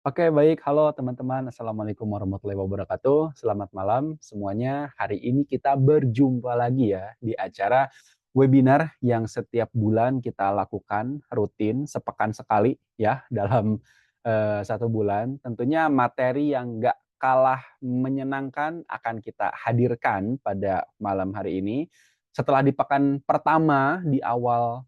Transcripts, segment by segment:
Oke, baik. Halo teman-teman. Assalamualaikum warahmatullahi wabarakatuh. Selamat malam semuanya. Hari ini kita berjumpa lagi ya di acara webinar yang setiap bulan kita lakukan rutin sepekan sekali ya dalam satu bulan. Tentunya materi yang nggak kalah menyenangkan akan kita hadirkan pada malam hari ini. Setelah di pekan pertama di awal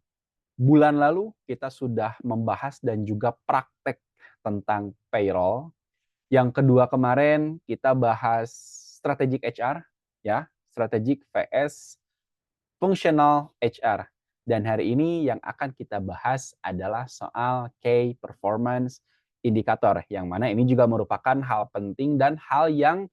bulan lalu kita sudah membahas dan juga praktek tentang payroll. Yang kedua kemarin kita bahas strategic HR ya, strategic vs functional HR. Dan hari ini yang akan kita bahas adalah soal key performance indicator yang mana ini juga merupakan hal penting dan hal yang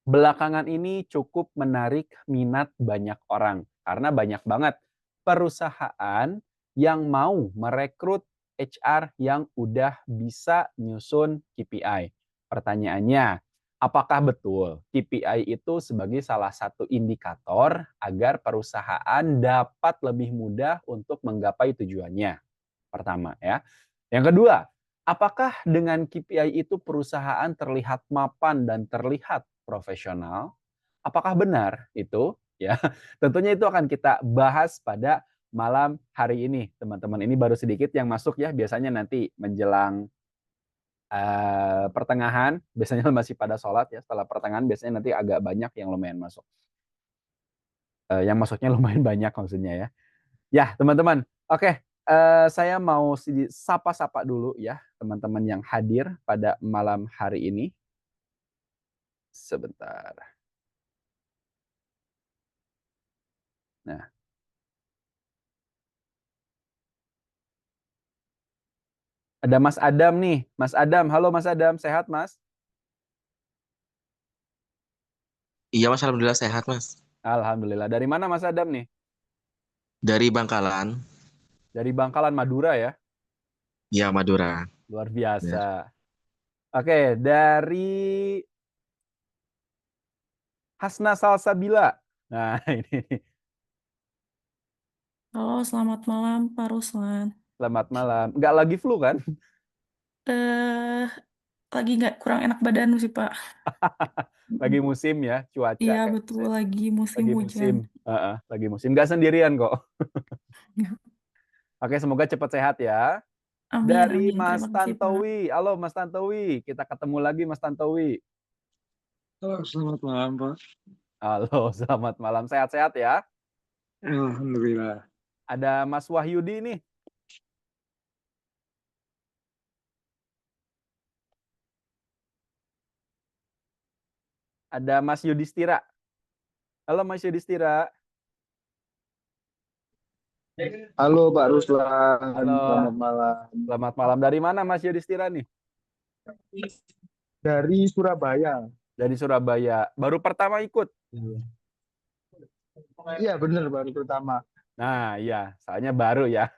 belakangan ini cukup menarik minat banyak orang karena banyak banget perusahaan yang mau merekrut HR yang udah bisa nyusun KPI. Pertanyaannya, apakah betul KPI itu sebagai salah satu indikator agar perusahaan dapat lebih mudah untuk menggapai tujuannya? Pertama ya. Yang kedua, apakah dengan KPI itu perusahaan terlihat mapan dan terlihat profesional? Apakah benar itu? Ya, tentunya itu akan kita bahas pada malam hari ini, teman-teman. Ini baru sedikit yang masuk ya, biasanya nanti menjelang pertengahan, biasanya masih pada sholat ya, setelah pertengahan biasanya nanti agak banyak yang lumayan masuk. Yang masuknya lumayan banyak maksudnya ya. Ya, teman-teman. Oke, saya mau sapa-sapa dulu ya, teman-teman yang hadir pada malam hari ini. Sebentar. Nah, ada Mas Adam nih. Mas Adam, halo Mas Adam, sehat Mas? Iya mas, alhamdulillah sehat mas. Alhamdulillah. Dari mana Mas Adam nih? Dari Bangkalan, Dari Bangkalan, Madura ya? ya Madura. Luar Benar. biasa. Oke, dari Hasna Salsabila. Nah, ini. Halo, selamat malam Pak Ruslan. Selamat malam. Nggak lagi flu kan? Eh, lagi nggak kurang enak badan sih Pak. Lagi musim ya, cuaca Iya kayak betul, lagi musim lagi hujan. musim. Lagi musim. Nggak sendirian kok. Oke, semoga cepat sehat ya. Amin, Dari amin. Mas Terima kasih Pak. Tantowi. Halo Mas Tantowi, kita ketemu lagi Mas Tantowi. Halo, selamat malam, Pak. Halo, selamat malam. Sehat-sehat ya. Alhamdulillah. Ada Mas Wahyudi nih. Ada Mas Yudhistira. Halo Mas Yudhistira. Halo, Pak Ruslan. Halo, Selamat malam. selamat malam. Dari mana Mas Yudhistira nih? Dari Surabaya. Dari Surabaya. Baru pertama ikut. Iya, benar, baru pertama. Nah, iya, soalnya baru ya.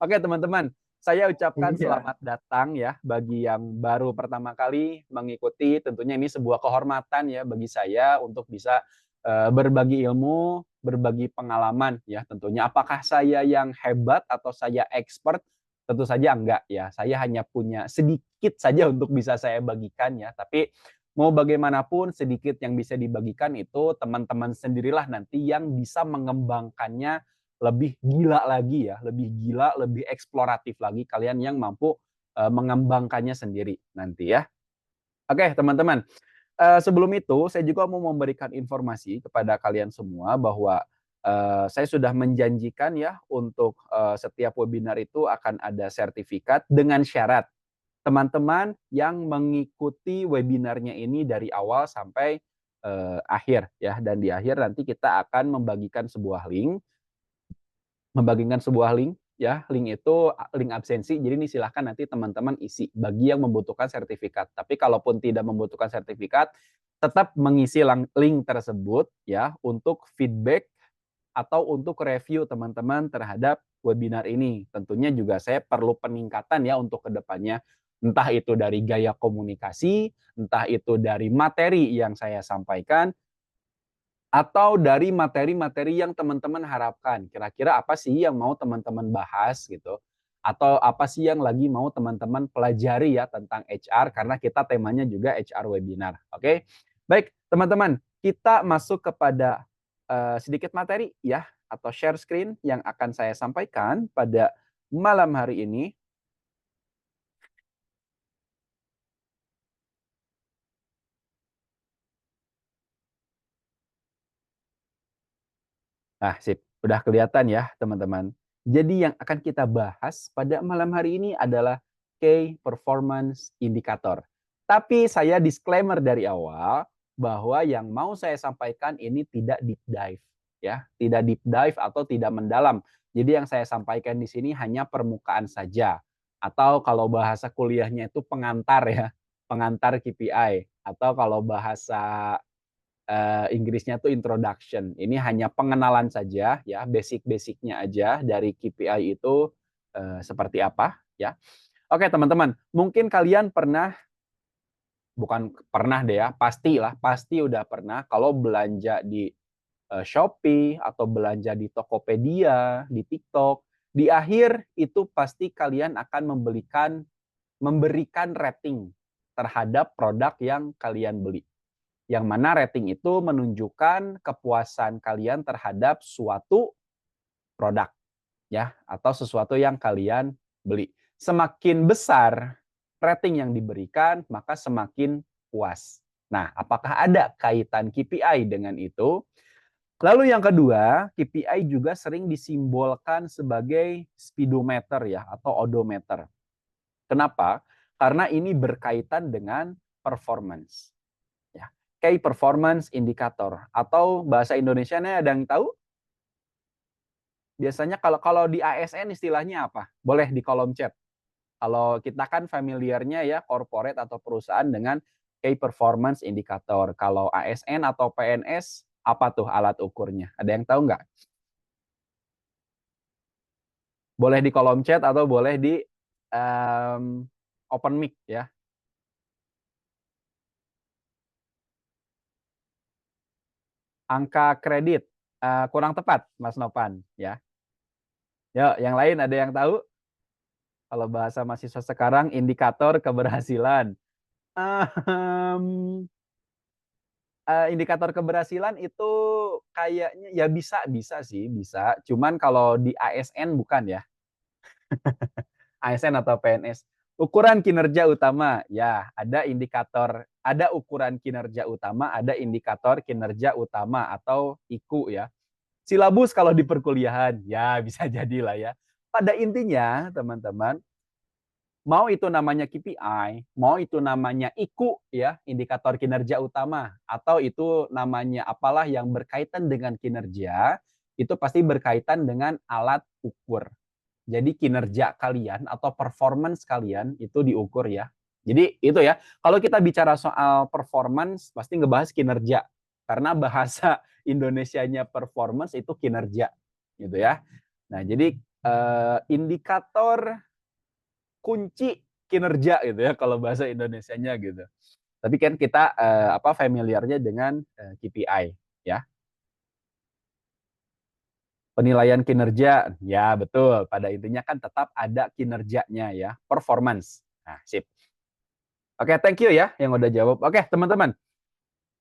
Oke, teman-teman. Saya ucapkan Iya. selamat datang ya bagi yang baru pertama kali mengikuti. Tentunya ini sebuah kehormatan ya bagi saya untuk bisa berbagi ilmu, berbagi pengalaman ya tentunya. Apakah saya yang hebat atau saya expert? Tentu saja enggak ya. Saya hanya punya sedikit saja untuk bisa saya bagikan ya. Tapi mau bagaimanapun sedikit yang bisa dibagikan itu teman-teman sendirilah nanti yang bisa mengembangkannya lebih gila lagi ya, lebih gila, lebih eksploratif lagi kalian yang mampu mengembangkannya sendiri nanti ya. Oke, teman-teman. Sebelum itu saya juga mau memberikan informasi kepada kalian semua bahwa saya sudah menjanjikan ya untuk setiap webinar itu akan ada sertifikat dengan syarat teman-teman yang mengikuti webinarnya ini dari awal sampai akhir ya, dan di akhir nanti kita akan membagikan sebuah link ya, link itu link absensi. Jadi ini silahkan nanti teman-teman isi bagi yang membutuhkan sertifikat. Tapi kalaupun tidak membutuhkan sertifikat, tetap mengisi link tersebut ya untuk feedback atau untuk review teman-teman terhadap webinar ini. Tentunya juga saya perlu peningkatan ya untuk kedepannya. Entah itu dari gaya komunikasi, entah itu dari materi yang saya sampaikan, atau dari materi-materi yang teman-teman harapkan. Kira-kira apa sih yang mau teman-teman bahas gitu. atau apa sih yang lagi mau teman-teman pelajari ya tentang HR, karena kita temanya juga HR webinar. Oke, baik teman-teman, kita masuk kepada sedikit materi ya, atau share screen yang akan saya sampaikan pada malam hari ini. Nah, sip. Udah kelihatan ya, teman-teman. Jadi yang akan kita bahas pada malam hari ini adalah Key Performance Indicator. Tapi saya disclaimer dari awal bahwa yang mau saya sampaikan ini tidak deep dive, ya, tidak deep dive atau tidak mendalam. Jadi yang saya sampaikan di sini hanya permukaan saja, atau kalau bahasa kuliahnya itu pengantar ya, pengantar KPI, atau kalau bahasa Inggrisnya tuh introduction. Ini hanya pengenalan saja ya, basic-basicnya aja dari KPI itu seperti apa ya. Oke teman-teman, mungkin kalian pernah, bukan pernah deh ya, pastilah, pasti udah pernah kalau belanja di Shopee atau belanja di Tokopedia, di TikTok, di akhir itu pasti kalian akan memberikan rating terhadap produk yang kalian beli. Yang mana rating itu menunjukkan kepuasan kalian terhadap suatu produk ya, atau sesuatu yang kalian beli. Semakin besar rating yang diberikan, maka semakin puas. Nah, apakah ada kaitan KPI dengan itu? Lalu yang kedua, KPI juga sering disimbolkan sebagai speedometer ya, atau odometer. Kenapa? Karena ini berkaitan dengan performance. Key Performance Indicator, atau bahasa Indonesianya ada yang tahu? Biasanya kalau di ASN istilahnya apa? Boleh di kolom chat. Kalau kita kan familiarnya ya corporate atau perusahaan dengan Key Performance Indicator. Kalau ASN atau PNS apa tuh alat ukurnya? Ada yang tahu nggak? Boleh di kolom chat atau boleh di open mic ya. Angka kredit kurang tepat, Mas Novan ya. Yuk, yang lain ada yang tahu? Kalau bahasa mahasiswa sekarang, indikator keberhasilan. Indikator keberhasilan itu kayaknya ya bisa sih, bisa. Cuman kalau di ASN bukan ya. ASN atau PNS. Ukuran kinerja utama, ya ada indikator, ada ukuran kinerja utama, ada indikator kinerja utama atau IKU ya. Silabus kalau di perkuliahan, ya bisa jadilah ya. Pada intinya, teman-teman, mau itu namanya KPI, mau itu namanya IKU ya, indikator kinerja utama, atau itu namanya apalah yang berkaitan dengan kinerja, itu pasti berkaitan dengan alat ukur. Jadi kinerja kalian atau performance kalian itu diukur ya. Jadi itu ya, kalau kita bicara soal performance pasti ngebahas kinerja. Karena bahasa Indonesianya performance itu kinerja gitu ya. Nah, jadi indikator kunci kinerja gitu ya kalau bahasa Indonesianya gitu. Tapi kan kita familiarnya dengan KPI ya. Penilaian kinerja, ya betul. Pada intinya kan tetap ada kinerjanya ya, performance. Nah, sip. Oke, thank you ya yang udah jawab. Oke, teman-teman.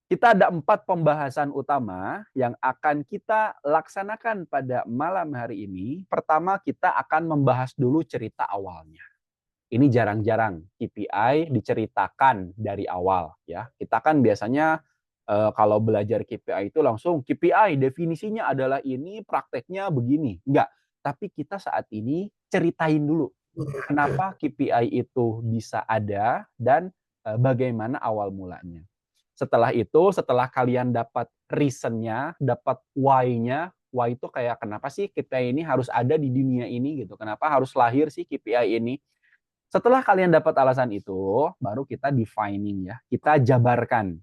Kita ada 4 pembahasan utama yang akan kita laksanakan pada malam hari ini. Pertama, kita akan membahas dulu cerita awalnya. Ini jarang-jarang KPI diceritakan dari awal ya. Kita kan biasanya kalau belajar KPI itu langsung KPI definisinya adalah ini, prakteknya begini. Enggak, tapi kita saat ini ceritain dulu kenapa KPI itu bisa ada dan bagaimana awal mulanya. Setelah itu, setelah kalian dapat reason-nya, dapat why-nya, why itu kayak kenapa sih KPI ini harus ada di dunia ini gitu. Kenapa harus lahir sih KPI ini? Setelah kalian dapat alasan itu, baru kita defining ya. Kita jabarkan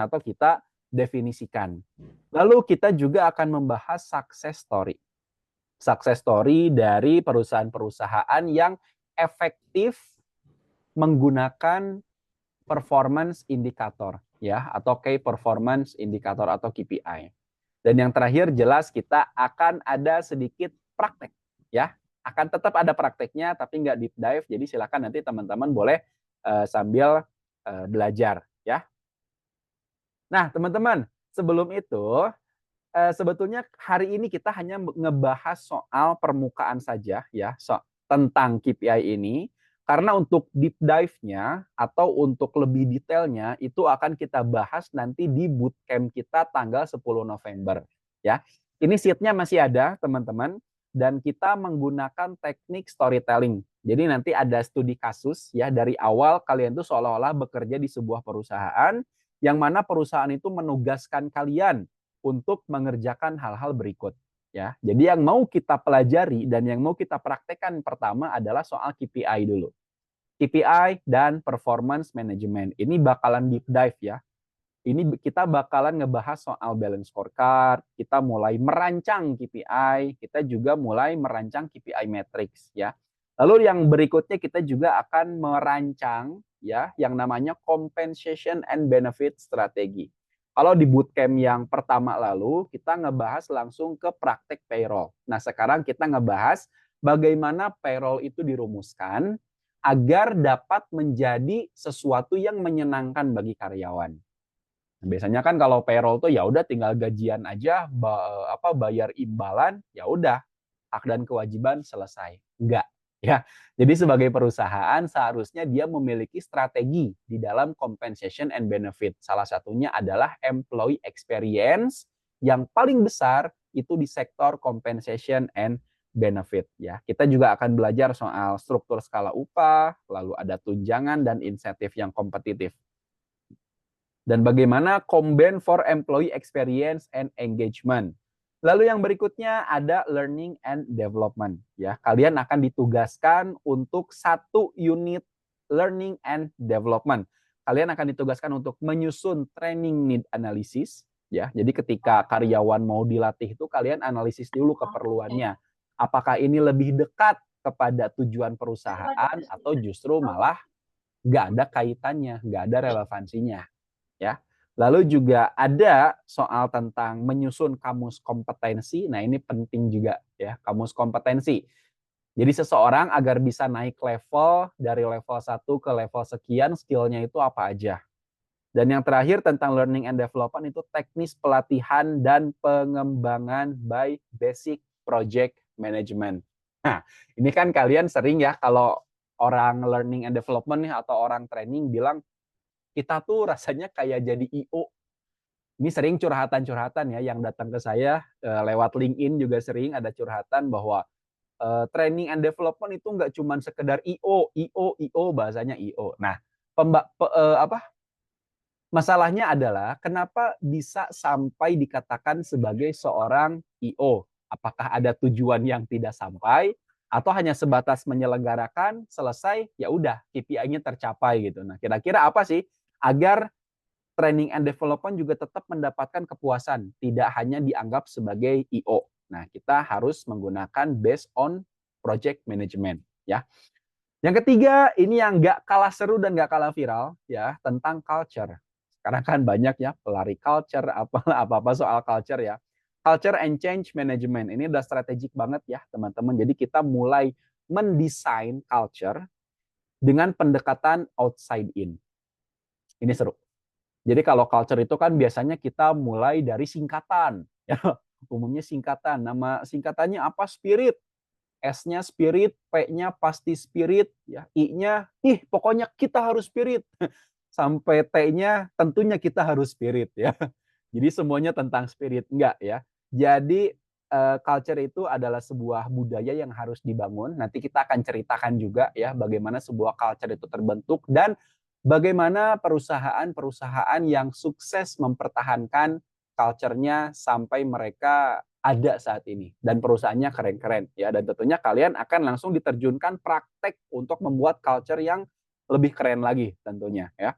atau kita definisikan. Lalu kita juga akan membahas success story. Success story dari perusahaan-perusahaan yang efektif menggunakan performance indicator ya, atau key performance indicator atau KPI. Dan yang terakhir jelas kita akan ada sedikit praktek ya. Akan tetap ada prakteknya, tapi nggak deep dive. Jadi silakan nanti teman-teman boleh sambil belajar ya. Nah, teman-teman, sebelum itu sebetulnya hari ini kita hanya ngebahas soal permukaan saja ya, tentang KPI ini. Karena untuk deep dive-nya atau untuk lebih detailnya itu akan kita bahas nanti di bootcamp kita tanggal 10 November ya. Ini sheet-nya masih ada, teman-teman, dan kita menggunakan teknik storytelling. Jadi nanti ada studi kasus ya, dari awal kalian tuh seolah-olah bekerja di sebuah perusahaan yang mana perusahaan itu menugaskan kalian untuk mengerjakan hal-hal berikut ya. Jadi yang mau kita pelajari dan yang mau kita praktekkan pertama adalah soal KPI dulu. KPI dan performance management. Ini bakalan deep dive ya. Ini kita bakalan ngebahas soal balance scorecard, kita mulai merancang KPI, kita juga mulai merancang KPI matrix ya. Lalu yang berikutnya kita juga akan merancang ya yang namanya compensation and benefit strategi. Kalau di bootcamp yang pertama lalu, kita ngebahas langsung ke praktek payroll. Nah, sekarang kita ngebahas bagaimana payroll itu dirumuskan agar dapat menjadi sesuatu yang menyenangkan bagi karyawan. Biasanya kan kalau payroll tuh ya udah tinggal gajian aja, bayar imbalan, ya udah hak dan kewajiban selesai. Enggak. Ya, jadi sebagai perusahaan seharusnya dia memiliki strategi di dalam compensation and benefit. Salah satunya adalah employee experience yang paling besar itu di sektor compensation and benefit ya. Kita juga akan belajar soal struktur skala upah, lalu ada tunjangan dan insentif yang kompetitif. Dan bagaimana combine for employee experience and engagement. Lalu yang berikutnya ada learning and development ya. Kalian akan ditugaskan untuk satu unit learning and development. Kalian akan ditugaskan untuk menyusun training need analysis ya. Jadi ketika karyawan mau dilatih itu kalian analisis dulu keperluannya. Apakah ini lebih dekat kepada tujuan perusahaan atau justru malah nggak ada kaitannya, nggak ada relevansinya ya. Lalu juga ada soal tentang menyusun kamus kompetensi. Nah, ini penting juga ya, kamus kompetensi. Jadi seseorang agar bisa naik level dari level 1 ke level sekian, skill-nya itu apa aja. Dan yang terakhir tentang learning and development itu teknis pelatihan dan pengembangan by basic project management. Nah, ini kan kalian sering ya kalau orang learning and development nih atau orang training bilang kita tuh rasanya kayak jadi IO. Ini sering curhatan-curhatan ya yang datang ke saya lewat LinkedIn juga sering ada curhatan bahwa training and development itu nggak cuma sekedar IO bahasanya IO. Nah, masalahnya adalah kenapa bisa sampai dikatakan sebagai seorang IO? Apakah ada tujuan yang tidak sampai atau hanya sebatas menyelenggarakan selesai ya udah KPI-nya tercapai gitu. Nah, kira-kira apa sih agar training and development juga tetap mendapatkan kepuasan, tidak hanya dianggap sebagai IO. Nah, kita harus menggunakan based on project management ya. Yang ketiga, ini yang nggak kalah seru dan nggak kalah viral ya, tentang culture. Sekarang kan banyak ya pelari culture, apa-apa soal culture ya. Culture and change management ini udah strategik banget ya, teman-teman. Jadi kita mulai mendesain culture dengan pendekatan outside in. Ini seru. Jadi kalau culture itu kan biasanya kita mulai dari singkatan. Ya, umumnya singkatan. Nama singkatannya apa? Spirit. S-nya spirit, P-nya pasti spirit, ya. I-nya, pokoknya kita harus spirit. Sampai T-nya tentunya kita harus spirit ya. Jadi semuanya tentang spirit, enggak ya. Jadi culture itu adalah sebuah budaya yang harus dibangun. Nanti kita akan ceritakan juga ya bagaimana sebuah culture itu terbentuk dan bagaimana perusahaan-perusahaan yang sukses mempertahankan culture-nya sampai mereka ada saat ini dan perusahaannya keren-keren ya, dan tentunya kalian akan langsung diterjunkan praktek untuk membuat culture yang lebih keren lagi tentunya ya.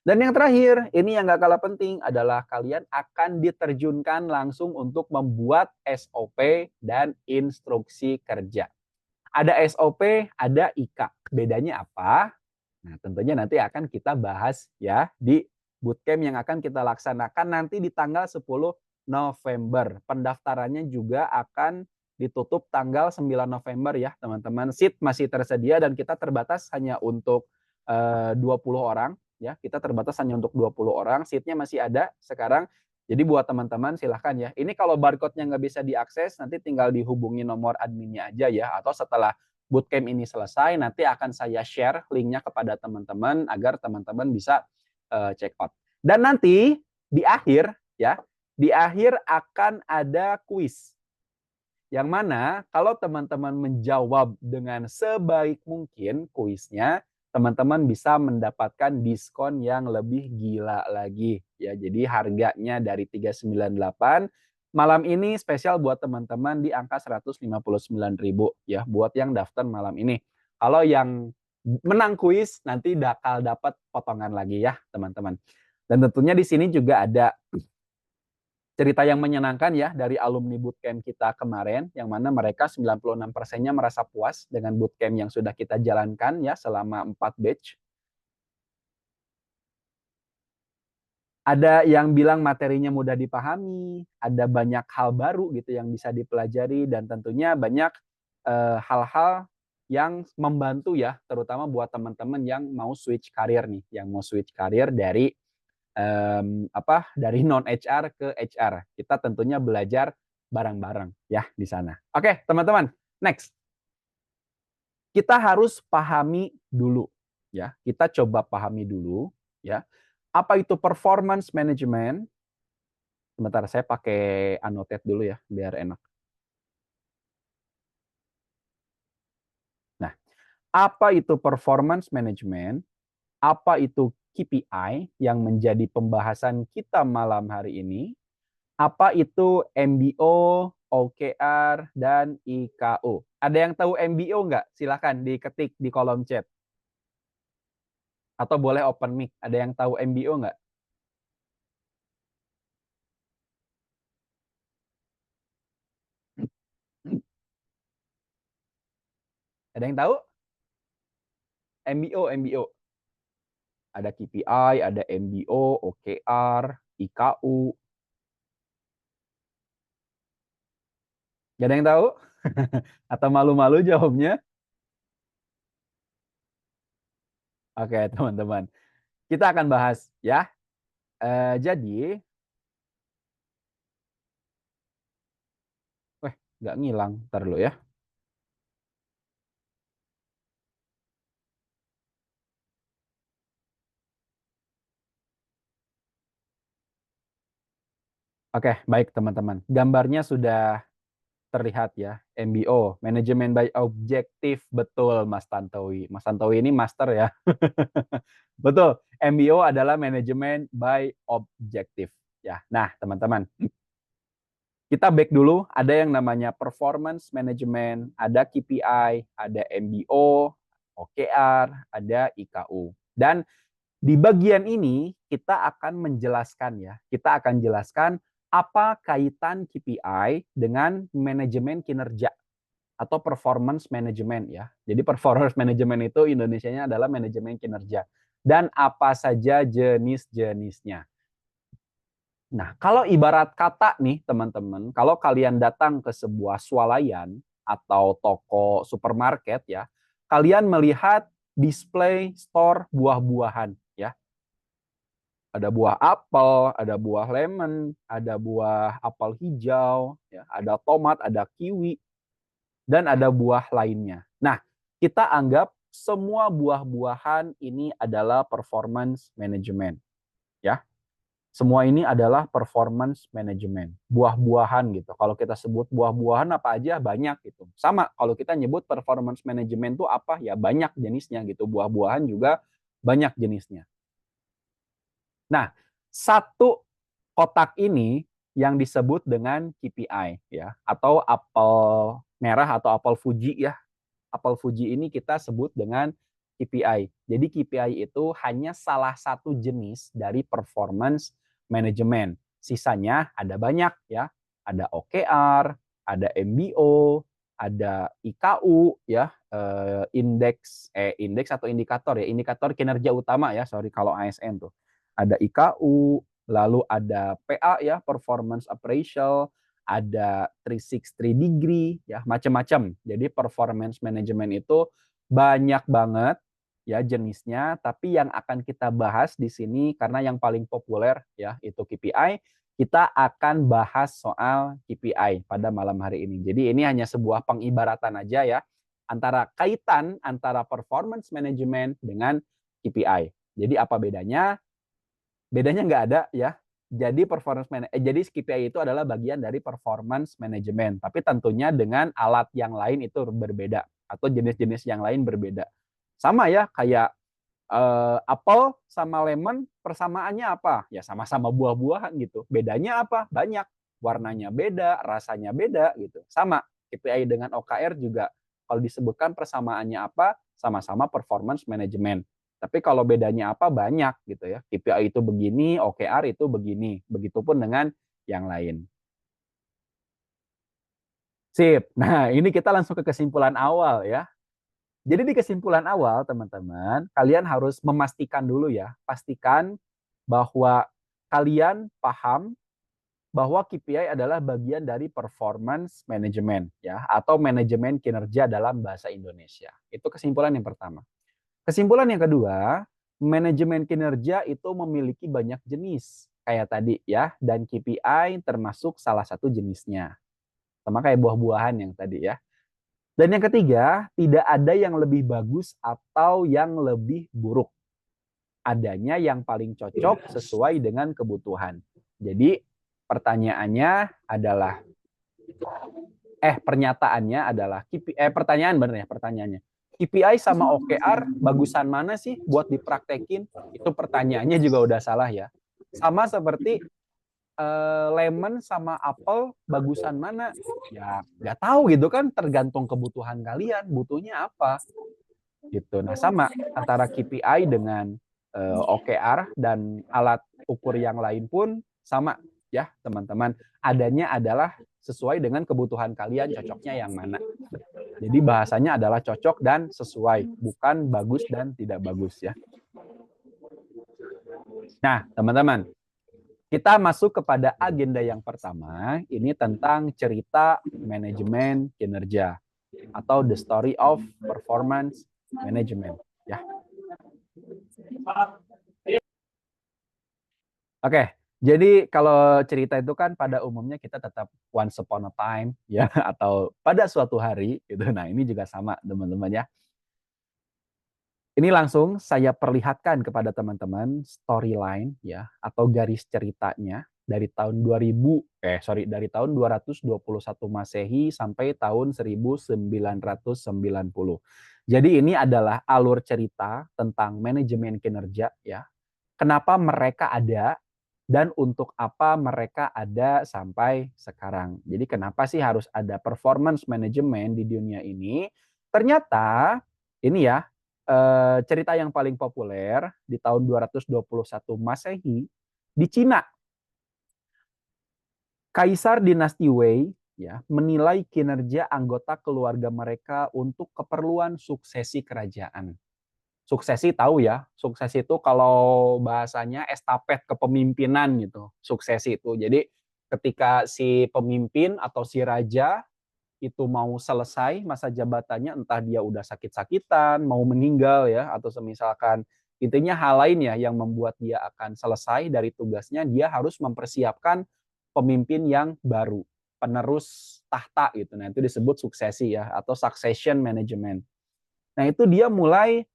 Dan yang terakhir, ini yang gak kalah penting adalah kalian akan diterjunkan langsung untuk membuat SOP dan instruksi kerja. Ada SOP, ada IK. Bedanya apa? Nah, tentunya nanti akan kita bahas ya di bootcamp yang akan kita laksanakan nanti di tanggal 10 November. Pendaftarannya juga akan ditutup tanggal 9 November ya teman-teman. Seat masih tersedia dan kita terbatas hanya untuk 20 orang ya. Kita terbatas hanya untuk 20 orang. Seatnya masih ada sekarang. Jadi buat teman-teman silahkan ya. Ini kalau barcode-nya nggak bisa diakses, nanti tinggal dihubungi nomor adminnya aja ya. Atau setelah bootcamp ini selesai, nanti akan saya share linknya kepada teman-teman agar teman-teman bisa check out. Dan nanti di akhir ya, di akhir akan ada kuis. Yang mana kalau teman-teman menjawab dengan sebaik mungkin kuisnya, teman-teman bisa mendapatkan diskon yang lebih gila lagi. Ya, jadi harganya dari 398, malam ini spesial buat teman-teman di angka 159.000 ya buat yang daftar malam ini. Kalau yang menang kuis nanti bakal dapat potongan lagi ya, teman-teman. Dan tentunya di sini juga ada cerita yang menyenangkan ya dari alumni bootcamp kita kemarin, yang mana mereka 96%-nya merasa puas dengan bootcamp yang sudah kita jalankan ya selama 4 batch. Ada yang bilang materinya mudah dipahami, ada banyak hal baru gitu yang bisa dipelajari, dan tentunya banyak hal-hal yang membantu ya, terutama buat teman-teman yang mau switch karir nih, yang mau switch karir dari dari non HR ke HR. Kita tentunya belajar bareng-bareng ya di sana. Oke, teman-teman, next. Kita harus pahami dulu ya. Kita coba pahami dulu ya. Apa itu performance management? Sebentar, saya pakai annotate dulu ya biar enak. Nah, apa itu performance management? Apa itu KPI yang menjadi pembahasan kita malam hari ini? Apa itu MBO, OKR, dan IKO? Ada yang tahu MBO nggak? Silahkan diketik di kolom chat. Atau boleh open mic. Ada yang tahu MBO nggak? Ada yang tahu? MBO. Ada KPI, ada MBO, OKR, IKU. Gak ada yang tahu? Atau malu-malu jawabnya? Oke, teman-teman. Kita akan bahas ya. Jadi, nggak ngilang. Ntar dulu ya. Oke, baik teman-teman. Gambarnya sudah terlihat ya. MBO, Management by Objective. Betul, Mas Tantowi. Mas Tantowi ini master ya. Betul, MBO adalah Management by Objective. Ya, nah teman-teman. Kita back dulu, ada yang namanya performance management, ada KPI, ada MBO, OKR, ada IKU. Dan di bagian ini kita akan menjelaskan ya, kita akan jelaskan apa kaitan KPI dengan manajemen kinerja atau performance management ya. Jadi performance management itu Indonesianya adalah manajemen kinerja. Dan apa saja jenis-jenisnya. Nah, kalau ibarat kata nih teman-teman, kalau kalian datang ke sebuah swalayan atau toko supermarket ya, kalian melihat display store buah-buahan ya. Ada buah apel, ada buah lemon, ada buah apel hijau, ya, ada tomat, ada kiwi, dan ada buah lainnya. Nah, kita anggap semua buah-buahan ini adalah performance management. Ya. Semua ini adalah performance management. Buah-buahan gitu. Kalau kita sebut buah-buahan apa aja banyak gitu. Sama kalau kita nyebut performance management itu apa ya banyak jenisnya gitu. Buah-buahan juga banyak jenisnya. Nah, satu kotak ini yang disebut dengan KPI ya atau apel merah atau apel Fuji ya. Apel Fuji ini kita sebut dengan KPI. Jadi KPI itu hanya salah satu jenis dari performance management. Sisanya ada banyak ya. Ada OKR, ada MBO, ada IKU ya, indeks atau indikator ya, indikator kinerja utama ya, sorry kalau ASN tuh. Ada IKU, lalu ada PA ya, performance appraisal, ada 360 degree, ya macam-macam. Jadi performance management itu banyak banget ya jenisnya, tapi yang akan kita bahas di sini karena yang paling populer ya itu KPI, kita akan bahas soal KPI pada malam hari ini. Jadi ini hanya sebuah pengibaratan aja ya antara kaitan antara performance management dengan KPI. Jadi apa bedanya? Bedanya nggak ada ya. Jadi jadi KPI itu adalah bagian dari performance management, tapi tentunya dengan alat yang lain itu berbeda atau jenis-jenis yang lain berbeda. Sama ya kayak apel sama lemon persamaannya apa? Ya sama-sama buah-buahan gitu. Bedanya apa? Banyak. Warnanya beda, rasanya beda gitu. Sama KPI dengan OKR juga kalau disebutkan persamaannya apa? Sama-sama performance management. Tapi kalau bedanya apa? Banyak gitu ya. KPI itu begini, OKR itu begini. Begitupun dengan yang lain. Sip. Nah, ini kita langsung ke kesimpulan awal ya. Jadi di kesimpulan awal, teman-teman, kalian harus memastikan dulu ya. Pastikan bahwa kalian paham bahwa KPI adalah bagian dari performance management ya, atau manajemen kinerja dalam bahasa Indonesia. Itu kesimpulan yang pertama. Kesimpulan yang kedua, manajemen kinerja itu memiliki banyak jenis. Kayak tadi ya, dan KPI termasuk salah satu jenisnya. Sama kayak buah-buahan yang tadi ya. Dan yang ketiga, tidak ada yang lebih bagus atau yang lebih buruk. Adanya yang paling cocok sesuai dengan kebutuhan. Jadi pertanyaannya adalah, pertanyaan bener ya pertanyaannya. KPI sama OKR bagusan mana sih buat dipraktekin? Itu pertanyaannya juga udah salah ya. Sama seperti lemon sama apel bagusan mana? Ya nggak tahu gitu kan, tergantung kebutuhan kalian, butuhnya apa gitu. Nah sama antara KPI dengan OKR dan alat ukur yang lain pun sama ya teman-teman. Adanya adalah sesuai dengan kebutuhan kalian, cocoknya yang mana. Jadi bahasanya adalah cocok dan sesuai, bukan bagus dan tidak bagus ya. Nah teman-teman, kita masuk kepada agenda yang pertama, ini tentang cerita manajemen kinerja atau the story of performance management ya. Oke, jadi kalau cerita itu kan pada umumnya kita tetap once upon a time ya atau pada suatu hari gitu. Nah, ini juga sama teman-teman ya. Ini langsung saya perlihatkan kepada teman-teman storyline ya atau garis ceritanya dari tahun dari tahun 221 Masehi sampai tahun 1990. Jadi ini adalah alur cerita tentang manajemen kinerja ya. Kenapa mereka ada dan untuk apa mereka ada sampai sekarang. Jadi kenapa sih harus ada performance management di dunia ini? Ternyata ini ya cerita yang paling populer di tahun 221 Masehi di Cina. Kaisar dinasti Wei ya menilai kinerja anggota keluarga mereka untuk keperluan suksesi kerajaan. Suksesi tahu ya, suksesi itu kalau bahasanya estafet kepemimpinan gitu. Suksesi itu. Jadi ketika si pemimpin atau si raja itu mau selesai masa jabatannya, entah dia udah sakit-sakitan, mau meninggal ya, atau semisalkan intinya hal lain ya yang membuat dia akan selesai dari tugasnya, dia harus mempersiapkan pemimpin yang baru, penerus tahta gitu. Nah, itu disebut suksesi ya atau succession management. Nah, itu dia mulai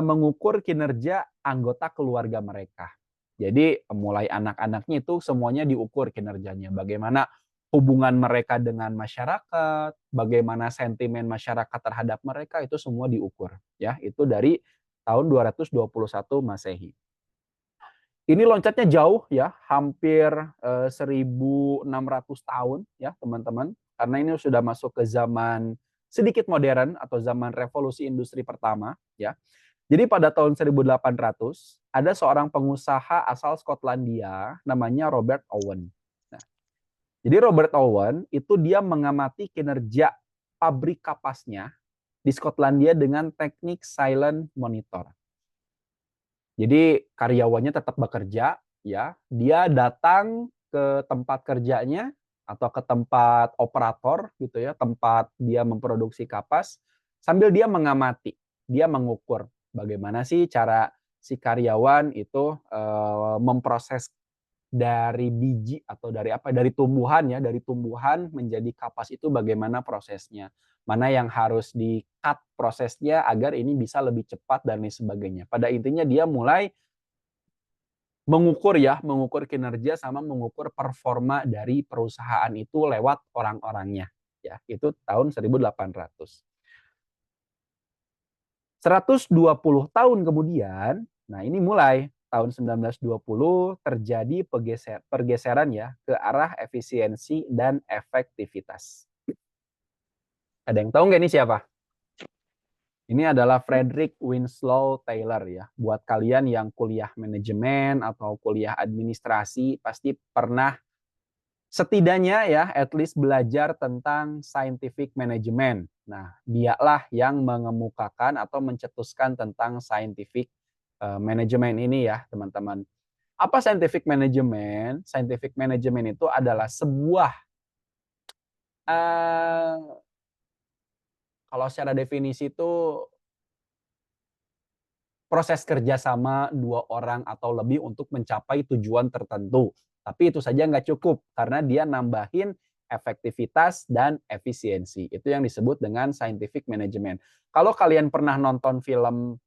mengukur kinerja anggota keluarga mereka. Jadi mulai anak-anaknya itu semuanya diukur kinerjanya. Bagaimana hubungan mereka dengan masyarakat, bagaimana sentimen masyarakat terhadap mereka, itu semua diukur. Ya, itu dari tahun 221 Masehi. Ini loncatnya jauh ya, hampir 1600 tahun ya teman-teman. Karena ini sudah masuk ke zaman sedikit modern atau zaman revolusi industri pertama ya. Jadi pada tahun 1800 ada seorang pengusaha asal Skotlandia namanya Robert Owen. Nah, jadi Robert Owen itu dia mengamati kinerja pabrik kapasnya di Skotlandia dengan teknik silent monitor. Jadi karyawannya tetap bekerja ya, dia datang ke tempat kerjanya atau ke tempat operator gitu ya, tempat dia memproduksi kapas, sambil dia mengamati, dia mengukur bagaimana sih cara si karyawan itu memproses dari biji atau dari apa, dari tumbuhan ya, dari tumbuhan menjadi kapas itu bagaimana prosesnya. Mana yang harus di-cut prosesnya agar ini bisa lebih cepat dan lain sebagainya. Pada intinya dia mulai mengukur ya, mengukur kinerja sama mengukur performa dari perusahaan itu lewat orang-orangnya. Ya, itu tahun 1800. 120 tahun kemudian, nah ini mulai tahun 1920 terjadi pergeseran ya ke arah efisiensi dan efektivitas. Ada yang tahu nggak ini siapa? Ini adalah Frederick Winslow Taylor ya. Buat kalian yang kuliah manajemen atau kuliah administrasi pasti pernah setidaknya ya at least belajar tentang scientific management. Nah, dialah yang mengemukakan atau mencetuskan tentang scientific management ini ya, teman-teman. Apa scientific management? Scientific management itu adalah sebuah kalau secara definisi itu proses kerjasama dua orang atau lebih untuk mencapai tujuan tertentu. Tapi itu saja nggak cukup karena dia nambahin efektivitas dan efisiensi. Itu yang disebut dengan scientific management. Kalau kalian pernah nonton film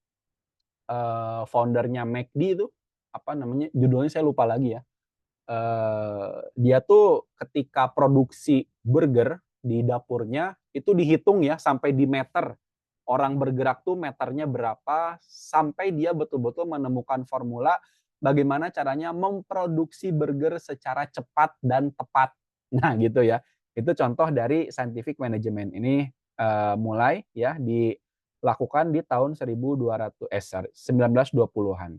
foundernya McD itu, apa namanya? Judulnya saya lupa lagi ya. Dia tuh ketika produksi burger di dapurnya itu dihitung ya sampai di meter. Orang bergerak tuh meternya berapa sampai dia betul-betul menemukan formula bagaimana caranya memproduksi burger secara cepat dan tepat. Nah, gitu ya. Itu contoh dari scientific management. Ini mulai ya dilakukan di tahun 1920-an.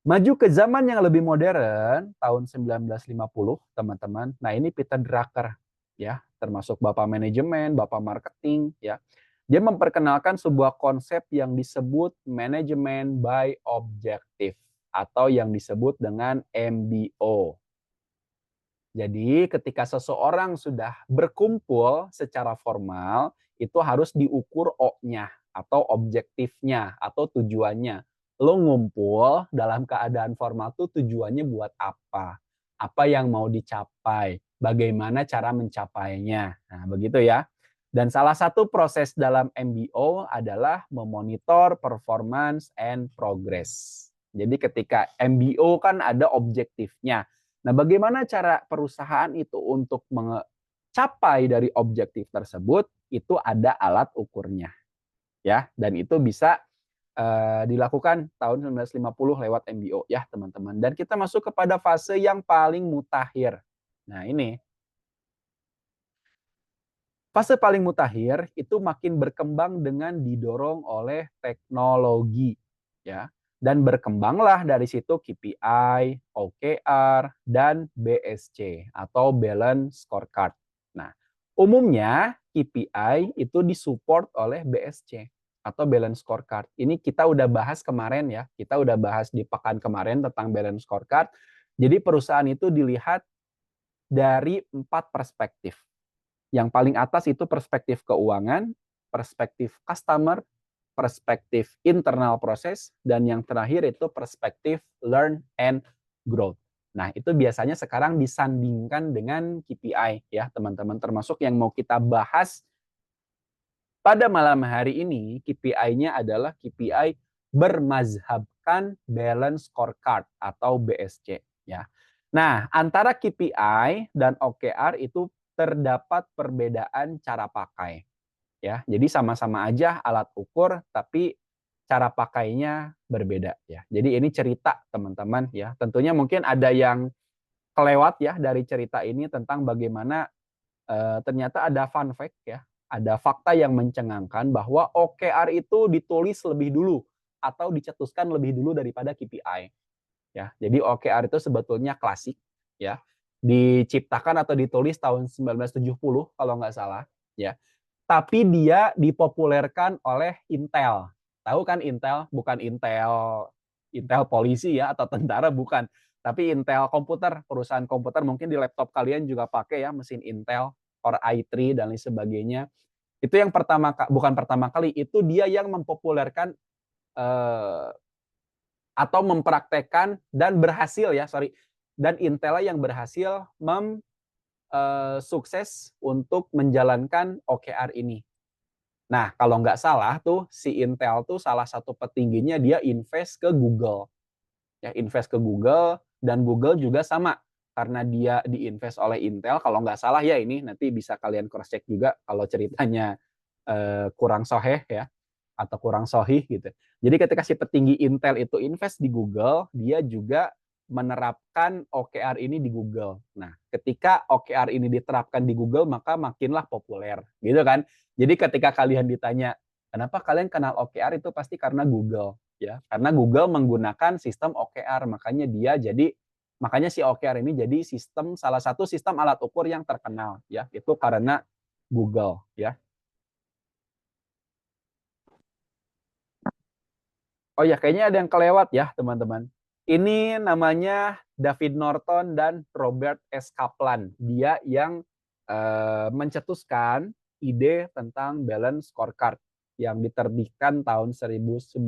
Maju ke zaman yang lebih modern, tahun 1950, teman-teman. Nah, ini Peter Drucker, ya, termasuk Bapak Manajemen, Bapak Marketing, ya. Dia memperkenalkan sebuah konsep yang disebut Management by Objective, atau yang disebut dengan MBO. Jadi, ketika seseorang sudah berkumpul secara formal, itu harus diukur O-nya, atau objektifnya, atau tujuannya. Lo ngumpul dalam keadaan formal tuh tujuannya buat apa? Apa yang mau dicapai? Bagaimana cara mencapainya? Nah, begitu ya. Dan salah satu proses dalam MBO adalah memonitor performance and progress. Jadi ketika MBO kan ada objektifnya. Nah, bagaimana cara perusahaan itu untuk mencapai dari objektif tersebut? Itu ada alat ukurnya. Ya, dan itu bisa dilakukan tahun 1950 lewat MBO ya teman-teman. Dan kita masuk kepada fase yang paling mutakhir. Nah ini. Fase paling mutakhir itu makin berkembang dengan didorong oleh teknologi. Ya. Dan berkembanglah dari situ KPI, OKR, dan BSC atau Balance Scorecard. Nah, umumnya KPI itu disupport oleh BSC atau Balance Scorecard. Ini kita udah bahas kemarin ya. Kita udah bahas di pekan kemarin tentang Balance Scorecard. Jadi perusahaan itu dilihat dari 4 perspektif. Yang paling atas itu perspektif keuangan, perspektif customer, perspektif internal proses, dan yang terakhir itu perspektif learn and growth. Nah, itu biasanya sekarang disandingkan dengan KPI ya, teman-teman. Termasuk yang mau kita bahas pada malam hari ini, KPI-nya adalah KPI bermazhabkan Balance Scorecard atau BSC ya. Nah, antara KPI dan OKR itu terdapat perbedaan cara pakai ya. Jadi sama-sama aja alat ukur tapi cara pakainya berbeda ya. Jadi ini cerita teman-teman ya. Tentunya mungkin ada yang kelewat ya dari cerita ini tentang bagaimana ternyata ada fun fact ya. Ada fakta yang mencengangkan bahwa OKR itu ditulis lebih dulu atau dicetuskan lebih dulu daripada KPI. Ya, jadi OKR itu sebetulnya klasik ya. Diciptakan atau ditulis tahun 1970 kalau nggak salah ya. Tapi dia dipopulerkan oleh Intel. Tahu kan Intel? Bukan Intel polisi ya atau tentara bukan. tapi Intel komputer, perusahaan komputer mungkin di laptop kalian juga pakai ya mesin Intel, Core i3 dan lain sebagainya. Itu yang bukan pertama kali, itu dia yang mempopulerkan atau mempraktekkan dan berhasil ya, dan Intel yang berhasil sukses untuk menjalankan OKR ini. Nah, kalau nggak salah tuh si Intel tuh salah satu petingginya dia invest ke Google. Ya, invest ke Google dan Google juga sama karena dia diinvest oleh Intel. Kalau nggak salah ya ini nanti bisa kalian cross check juga kalau ceritanya kurang soheh ya atau kurang sohih gitu. Jadi ketika si petinggi Intel itu invest di Google, dia juga menerapkan OKR ini di Google. Nah, ketika OKR ini diterapkan di Google, maka makinlah populer, gitu kan? Jadi ketika kalian ditanya, kenapa kalian kenal OKR itu pasti karena Google, ya. Karena Google menggunakan sistem OKR, makanya si OKR ini jadi salah satu sistem alat ukur yang terkenal, ya. Itu karena Google, ya. Oh ya, kayaknya ada yang kelewat ya, teman-teman. Ini namanya David Norton dan Robert S. Kaplan. Dia yang mencetuskan ide tentang balance scorecard yang diterbitkan tahun 1990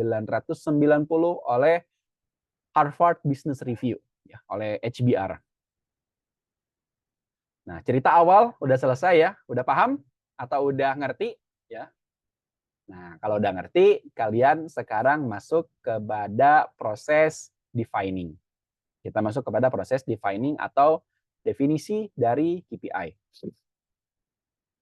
oleh Harvard Business Review, ya, oleh HBR. Nah, cerita awal udah selesai ya? Udah paham? Atau udah ngerti? Ya. Nah, kalau udah ngerti, kalian sekarang masuk kepada proses defining. Kita masuk kepada proses defining atau definisi dari KPI.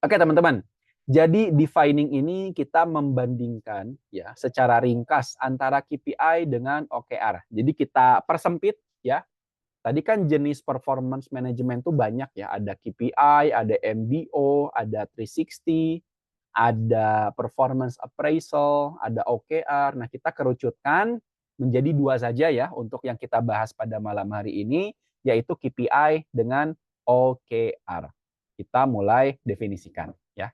Oke, teman-teman. Jadi defining ini kita membandingkan ya secara ringkas antara KPI dengan OKR. Jadi kita persempit ya. Tadi kan jenis performance management itu banyak ya. Ada KPI, ada MBO, ada 360, ada performance appraisal, ada OKR. Nah, kita kerucutkan menjadi 2 saja ya untuk yang kita bahas pada malam hari ini, yaitu KPI dengan OKR. Kita mulai definisikan ya.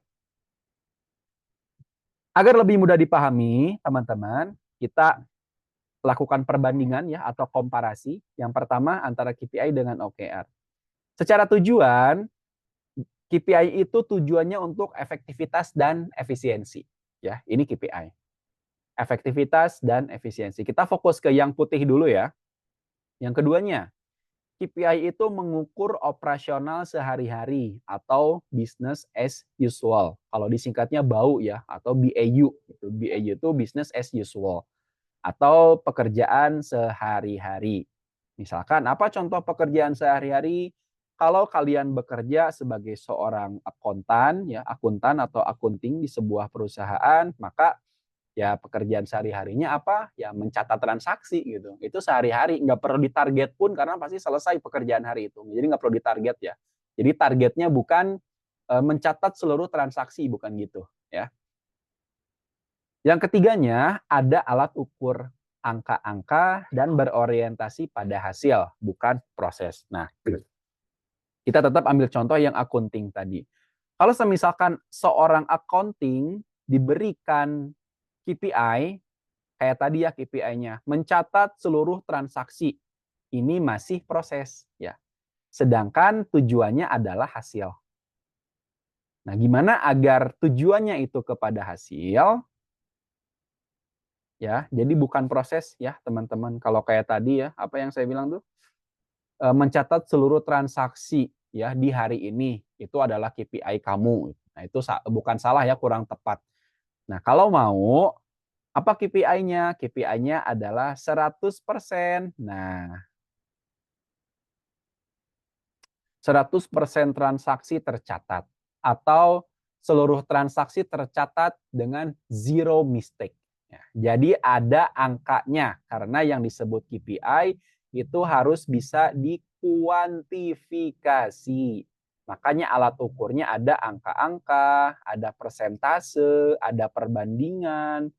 Agar lebih mudah dipahami, teman-teman, kita lakukan perbandingan ya atau komparasi. Yang pertama antara KPI dengan OKR. Secara tujuan, KPI itu tujuannya untuk efektivitas dan efisiensi. Ya, ini KPI. Efektivitas dan efisiensi. Kita fokus ke yang putih dulu ya. Yang keduanya, KPI itu mengukur operasional sehari-hari atau business as usual. Kalau disingkatnya BAU ya atau BAU. BAU itu business as usual atau pekerjaan sehari-hari. Misalkan apa contoh pekerjaan sehari-hari? Kalau kalian bekerja sebagai seorang akuntan atau akunting di sebuah perusahaan, maka ya pekerjaan sehari-harinya apa? Ya mencatat transaksi gitu. Itu sehari-hari, nggak perlu ditarget pun karena pasti selesai pekerjaan hari itu. Jadi nggak perlu ditarget ya. Jadi targetnya bukan mencatat seluruh transaksi, bukan gitu ya. Yang ketiganya ada alat ukur angka-angka dan berorientasi pada hasil, bukan proses. Nah, kita tetap ambil contoh yang accounting tadi. Kalau misalkan seorang accounting diberikan KPI, kayak tadi ya KPI-nya, mencatat seluruh transaksi. Ini masih proses ya. Sedangkan tujuannya adalah hasil. Nah, gimana agar tujuannya itu kepada hasil? Ya, jadi bukan proses ya, teman-teman. Kalau kayak tadi ya, apa yang saya bilang tuh? Mencatat seluruh transaksi ya di hari ini itu adalah KPI kamu. Nah, itu bukan salah ya, kurang tepat. Nah, kalau mau apa KPI-nya? KPI-nya adalah 100%. Nah, 100% transaksi tercatat atau seluruh transaksi tercatat dengan zero mistake. Ya, jadi ada angkanya karena yang disebut KPI itu harus bisa dikuantifikasi. Makanya alat ukurnya ada angka-angka, ada persentase, ada perbandingan,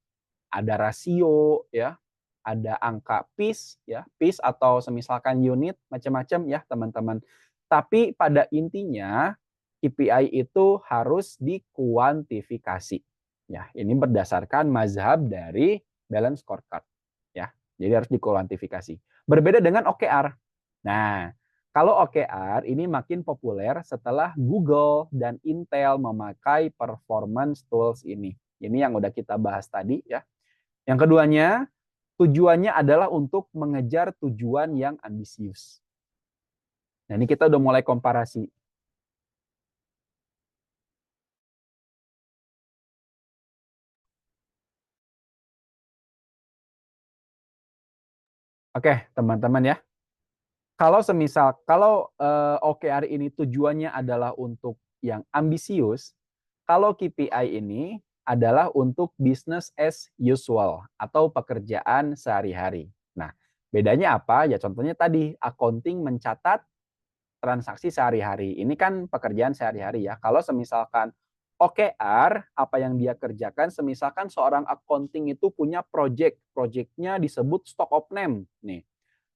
ada rasio ya, ada angka PIS ya, PIS atau semisalkan unit macam-macam ya, teman-teman. Tapi pada intinya KPI itu harus dikuantifikasi. Ya, ini berdasarkan mazhab dari balance scorecard ya. Jadi harus dikuantifikasi. Berbeda dengan OKR. Nah, kalau OKR ini makin populer setelah Google dan Intel memakai performance tools ini. Ini yang udah kita bahas tadi ya. Yang keduanya, tujuannya adalah untuk mengejar tujuan yang ambisius. Nah, ini kita udah mulai komparasi. Oke, teman-teman ya. Kalau OKR ini tujuannya adalah untuk yang ambisius, kalau KPI ini adalah untuk business as usual atau pekerjaan sehari-hari. Nah, bedanya apa? Ya contohnya tadi, accounting mencatat transaksi sehari-hari. Ini kan pekerjaan sehari-hari ya. Kalau semisalkan OKR, apa yang dia kerjakan, semisalkan seorang accounting itu punya project, projectnya disebut stock of name. Nih,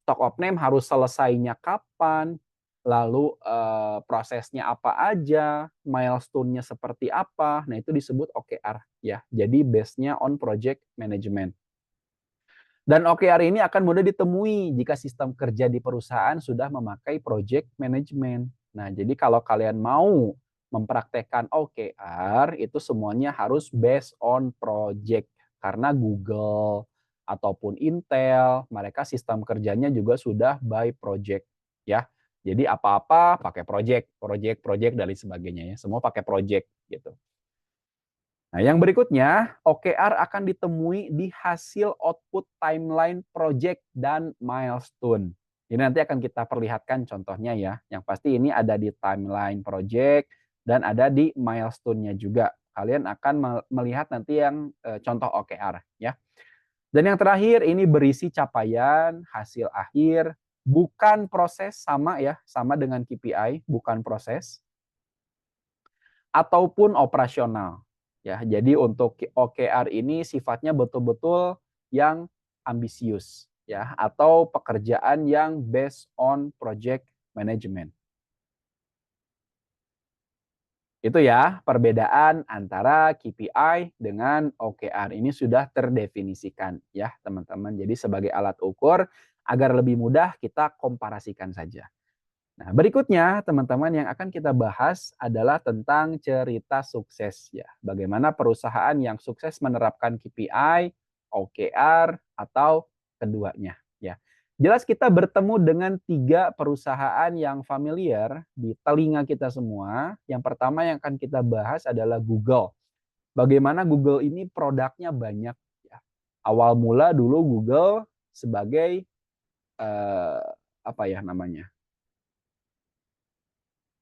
stock of name harus selesainya kapan, lalu prosesnya apa aja, milestone-nya seperti apa. Nah, itu disebut OKR ya. Jadi base-nya on project management. Dan OKR ini akan mudah ditemui jika sistem kerja di perusahaan sudah memakai project management. Nah, jadi kalau kalian mau mempraktekkan OKR, itu semuanya harus based on project. Karena Google ataupun Intel, mereka sistem kerjanya juga sudah by project. Ya, jadi apa-apa pakai project, project, dan lain sebagainya ya. Semua pakai project gitu. Nah, yang berikutnya, OKR akan ditemui di hasil output timeline project dan milestone. Ini nanti akan kita perlihatkan contohnya ya. Yang pasti ini ada di timeline project dan ada di milestone-nya juga. Kalian akan melihat nanti yang contoh OKR ya. Dan yang terakhir ini berisi capaian, hasil akhir, bukan proses, sama ya, sama dengan KPI, bukan proses, ataupun operasional. Ya, jadi untuk OKR ini sifatnya betul-betul yang ambisius ya, atau pekerjaan yang based on project management. Itu ya perbedaan antara KPI dengan OKR. Ini sudah terdefinisikan ya, teman-teman. Jadi sebagai alat ukur agar lebih mudah kita komparasikan saja. Nah, berikutnya teman-teman yang akan kita bahas adalah tentang cerita sukses ya. Bagaimana perusahaan yang sukses menerapkan KPI, OKR, atau keduanya ya. Jelas kita bertemu dengan 3 perusahaan yang familiar di telinga kita semua. Yang pertama yang akan kita bahas adalah Google. Bagaimana Google ini produknya banyak ya. Awal mula dulu Google sebagai apa ya namanya?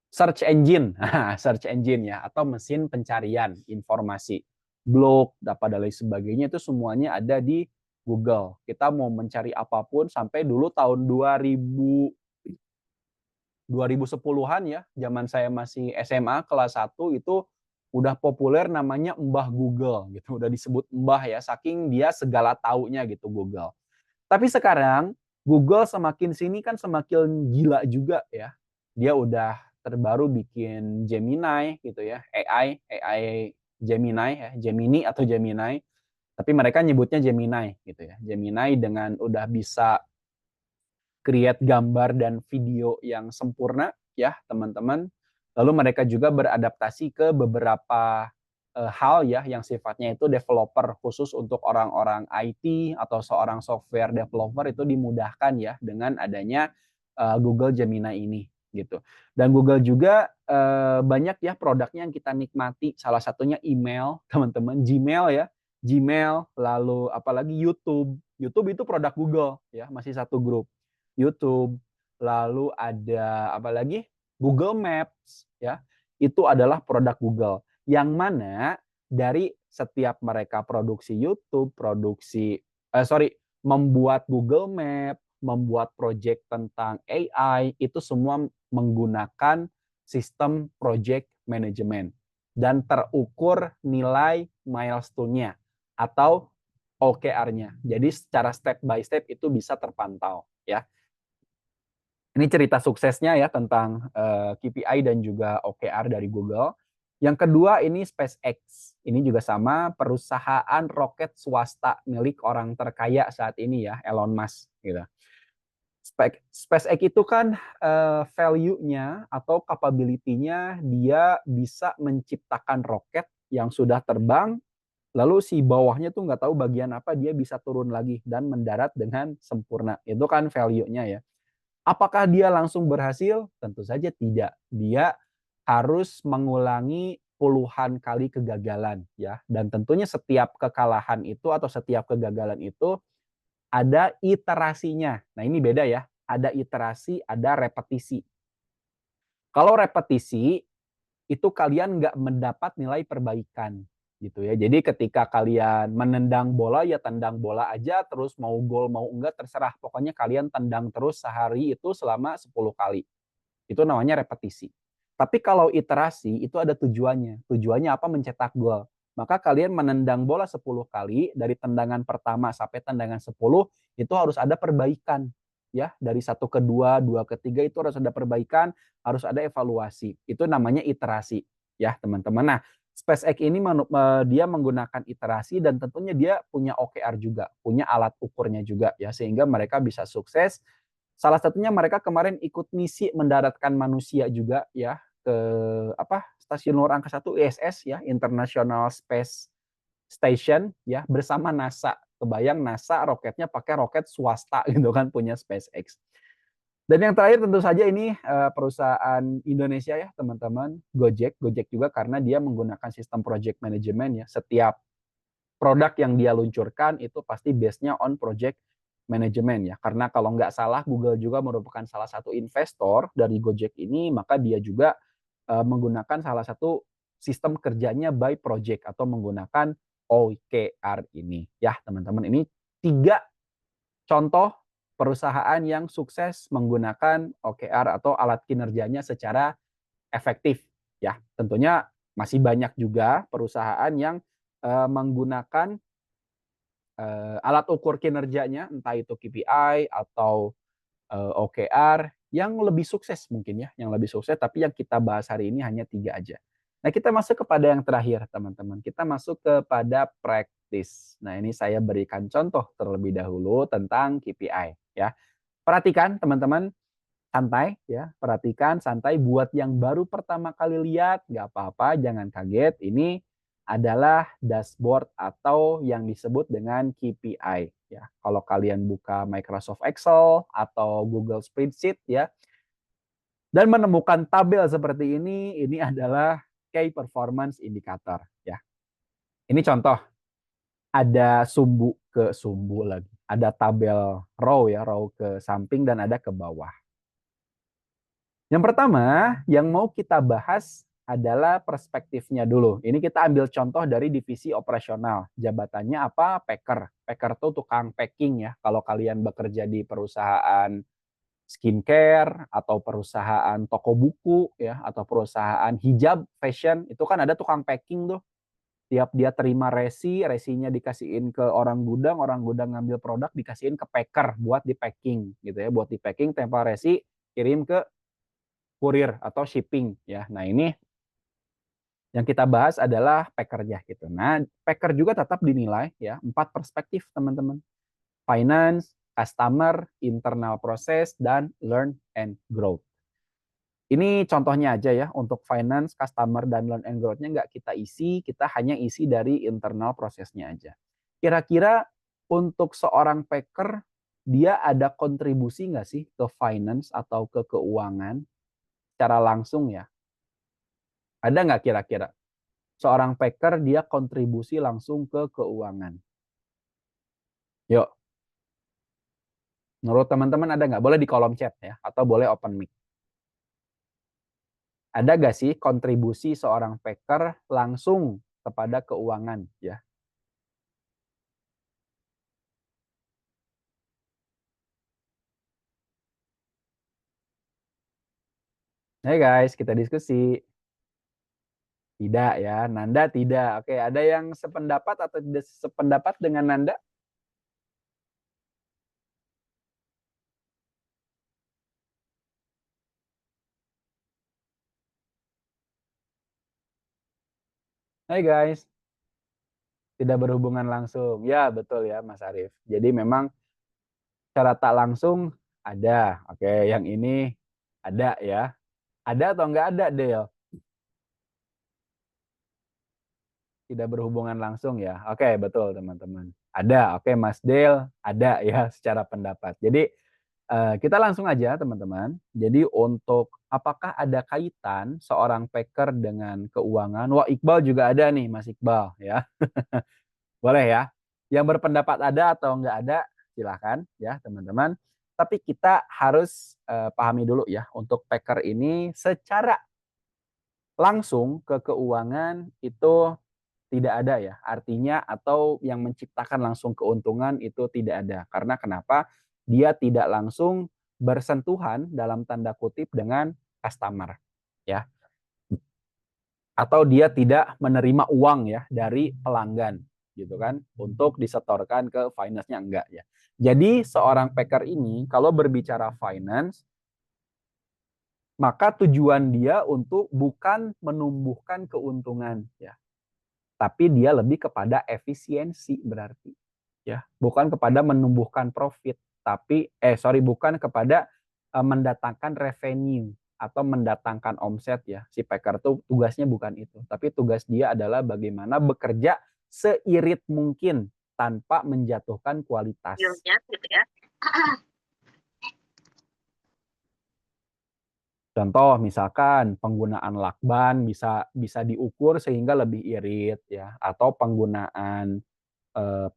Search engine, search engine ya, atau mesin pencarian informasi, blog, dan lain sebagainya itu semuanya ada di Google. Kita mau mencari apapun sampai dulu tahun 2010-an ya, zaman saya masih SMA kelas 1 itu udah populer namanya Mbah Google gitu, udah disebut Mbah ya, saking dia segala taunya gitu Google. Tapi sekarang Google semakin sini kan semakin gila juga ya. Dia udah terbaru bikin Gemini gitu ya, AI Gemini ya, Gemini atau Gemini. Tapi mereka nyebutnya Gemini gitu ya. Gemini dengan udah bisa create gambar dan video yang sempurna ya, teman-teman. Lalu mereka juga beradaptasi ke beberapa hal ya yang sifatnya itu developer khusus untuk orang-orang IT atau seorang software developer itu dimudahkan ya dengan adanya Google Gemini ini gitu. Dan Google juga banyak ya produknya yang kita nikmati. Salah satunya email, teman-teman, Gmail ya. Gmail, lalu apalagi YouTube. YouTube itu produk Google ya, masih satu grup. YouTube, lalu ada apa lagi? Google Maps ya. Itu adalah produk Google. Yang mana dari setiap mereka produksi YouTube, membuat Google Map, membuat project tentang AI, itu semua menggunakan sistem project management dan terukur nilai milestone-nya atau OKR-nya. Jadi secara step by step itu bisa terpantau ya. Ini cerita suksesnya ya tentang KPI dan juga OKR dari Google. Yang kedua ini SpaceX. Ini juga sama, perusahaan roket swasta milik orang terkaya saat ini ya, Elon Musk gitu. SpaceX itu kan value-nya atau capability-nya dia bisa menciptakan roket yang sudah terbang, lalu si bawahnya tuh nggak tahu bagian apa dia bisa turun lagi dan mendarat dengan sempurna. Itu kan value-nya ya. Apakah dia langsung berhasil? Tentu saja tidak. Dia harus mengulangi puluhan kali kegagalan ya. Dan tentunya setiap kekalahan itu atau setiap kegagalan itu ada iterasinya. Nah, ini beda ya. Ada iterasi, ada repetisi. Kalau repetisi, itu kalian nggak mendapat nilai perbaikan gitu ya. Jadi ketika kalian menendang bola, ya tendang bola aja, terus mau gol mau enggak terserah. Pokoknya kalian tendang terus sehari itu selama 10 kali. Itu namanya repetisi. Tapi kalau iterasi itu ada tujuannya. Tujuannya apa? Mencetak gol. Maka kalian menendang bola 10 kali, dari tendangan pertama sampai tendangan 10, itu harus ada perbaikan. Ya, dari 1 ke 2, 2 ke 3 itu harus ada perbaikan, harus ada evaluasi. Itu namanya iterasi, ya teman-teman. Nah, SpaceX ini dia menggunakan iterasi dan tentunya dia punya OKR juga, punya alat ukurnya juga ya, sehingga mereka bisa sukses. Salah satunya mereka kemarin ikut misi mendaratkan manusia juga ya ke Stasiun Luar Angkasa 1 ISS ya, International Space Station ya, bersama NASA. Kebayang NASA roketnya pakai roket swasta gitu kan, punya SpaceX. Dan yang terakhir tentu saja ini perusahaan Indonesia ya teman-teman, Gojek. Gojek juga karena dia menggunakan sistem project management ya. Setiap produk yang dia luncurkan itu pasti base-nya on project management ya. Karena kalau nggak salah Google juga merupakan salah satu investor dari Gojek ini, maka dia juga menggunakan salah satu sistem kerjanya by project atau menggunakan OKR ini. Ya teman-teman, ini 3 contoh perusahaan yang sukses menggunakan OKR atau alat kinerjanya secara efektif. Ya, tentunya masih banyak juga perusahaan yang menggunakan alat ukur kinerjanya, entah itu KPI atau OKR yang lebih sukses mungkin ya, yang lebih sukses. Tapi yang kita bahas hari ini hanya 3 aja. Nah, kita masuk kepada yang terakhir teman-teman. Kita masuk kepada practice. Nah, ini saya berikan contoh terlebih dahulu tentang KPI ya. Perhatikan teman-teman, santai ya, perhatikan santai. Buat yang baru pertama kali lihat, nggak apa-apa, jangan kaget. Ini adalah dashboard atau yang disebut dengan KPI ya. Kalau kalian buka Microsoft Excel atau Google Spreadsheet ya, dan menemukan tabel seperti ini adalah Key Performance Indicator ya. Ini contoh, ada sumbu ke sumbu lagi. Ada tabel row ya, row ke samping dan ada ke bawah. Yang pertama yang mau kita bahas adalah perspektifnya dulu. Ini kita ambil contoh dari divisi operasional. Jabatannya apa? Packer. Packer itu tukang packing ya. Kalau kalian bekerja di perusahaan skincare atau perusahaan toko buku ya, atau perusahaan hijab fashion, itu kan ada tukang packing tuh. Tiap dia terima resinya dikasihin ke orang gudang ngambil produk dikasihin ke packer buat di packing gitu ya, buat di packing, tempel resi, kirim ke kurir atau shipping ya. Nah, ini yang kita bahas adalah packernya gitu. Nah, packer juga tetap dinilai ya, 4 perspektif teman-teman. Finance, customer, internal process, dan learn and grow. Ini contohnya aja ya, untuk finance, customer, dan learn and growth-nya nggak kita isi, kita hanya isi dari internal prosesnya aja. Kira-kira untuk seorang packer, dia ada kontribusi nggak sih ke finance atau ke keuangan secara langsung ya? Ada nggak kira-kira? Seorang packer dia kontribusi langsung ke keuangan. Yuk, menurut teman-teman ada nggak? Boleh di kolom chat ya, atau boleh open mic. Ada nggak sih kontribusi seorang packer langsung kepada keuangan ya? Hai guys, kita diskusi. Tidak ya, Nanda tidak. Oke, ada yang sependapat atau tidak sependapat dengan Nanda? Hai guys, tidak berhubungan langsung. Ya, betul ya Mas Arief. Jadi memang secara tak langsung Ada. Oke, yang ini ada ya. Ada atau enggak ada, Del? Tidak berhubungan langsung ya. Oke, betul teman-teman. Ada. Oke, Mas Del, ada ya secara pendapat. Jadi kita langsung aja teman-teman. Jadi untuk apakah ada kaitan seorang packer dengan keuangan? Wah, Iqbal juga ada nih, Mas Iqbal ya. Boleh ya. Yang berpendapat ada atau enggak ada, silahkan ya teman-teman. Tapi kita harus pahami dulu ya, untuk packer ini secara langsung ke keuangan itu tidak ada ya. Artinya atau yang menciptakan langsung keuntungan itu tidak ada. Karena kenapa? Dia tidak langsung bersentuhan dalam tanda kutip dengan customer ya. Atau dia tidak menerima uang ya dari pelanggan gitu kan untuk disetorkan ke finance-nya, enggak ya. Jadi seorang packer ini kalau berbicara finance, maka tujuan dia untuk bukan menumbuhkan keuntungan ya, tapi dia lebih kepada efisiensi berarti ya, bukan kepada menumbuhkan profit, tapi bukan kepada mendatangkan revenue atau mendatangkan omset ya. Si packer tuh tugasnya bukan itu, tapi tugas dia adalah bagaimana bekerja seirit mungkin tanpa menjatuhkan kualitas. Gitu ya. Contoh misalkan penggunaan lakban bisa diukur sehingga lebih irit ya, atau penggunaan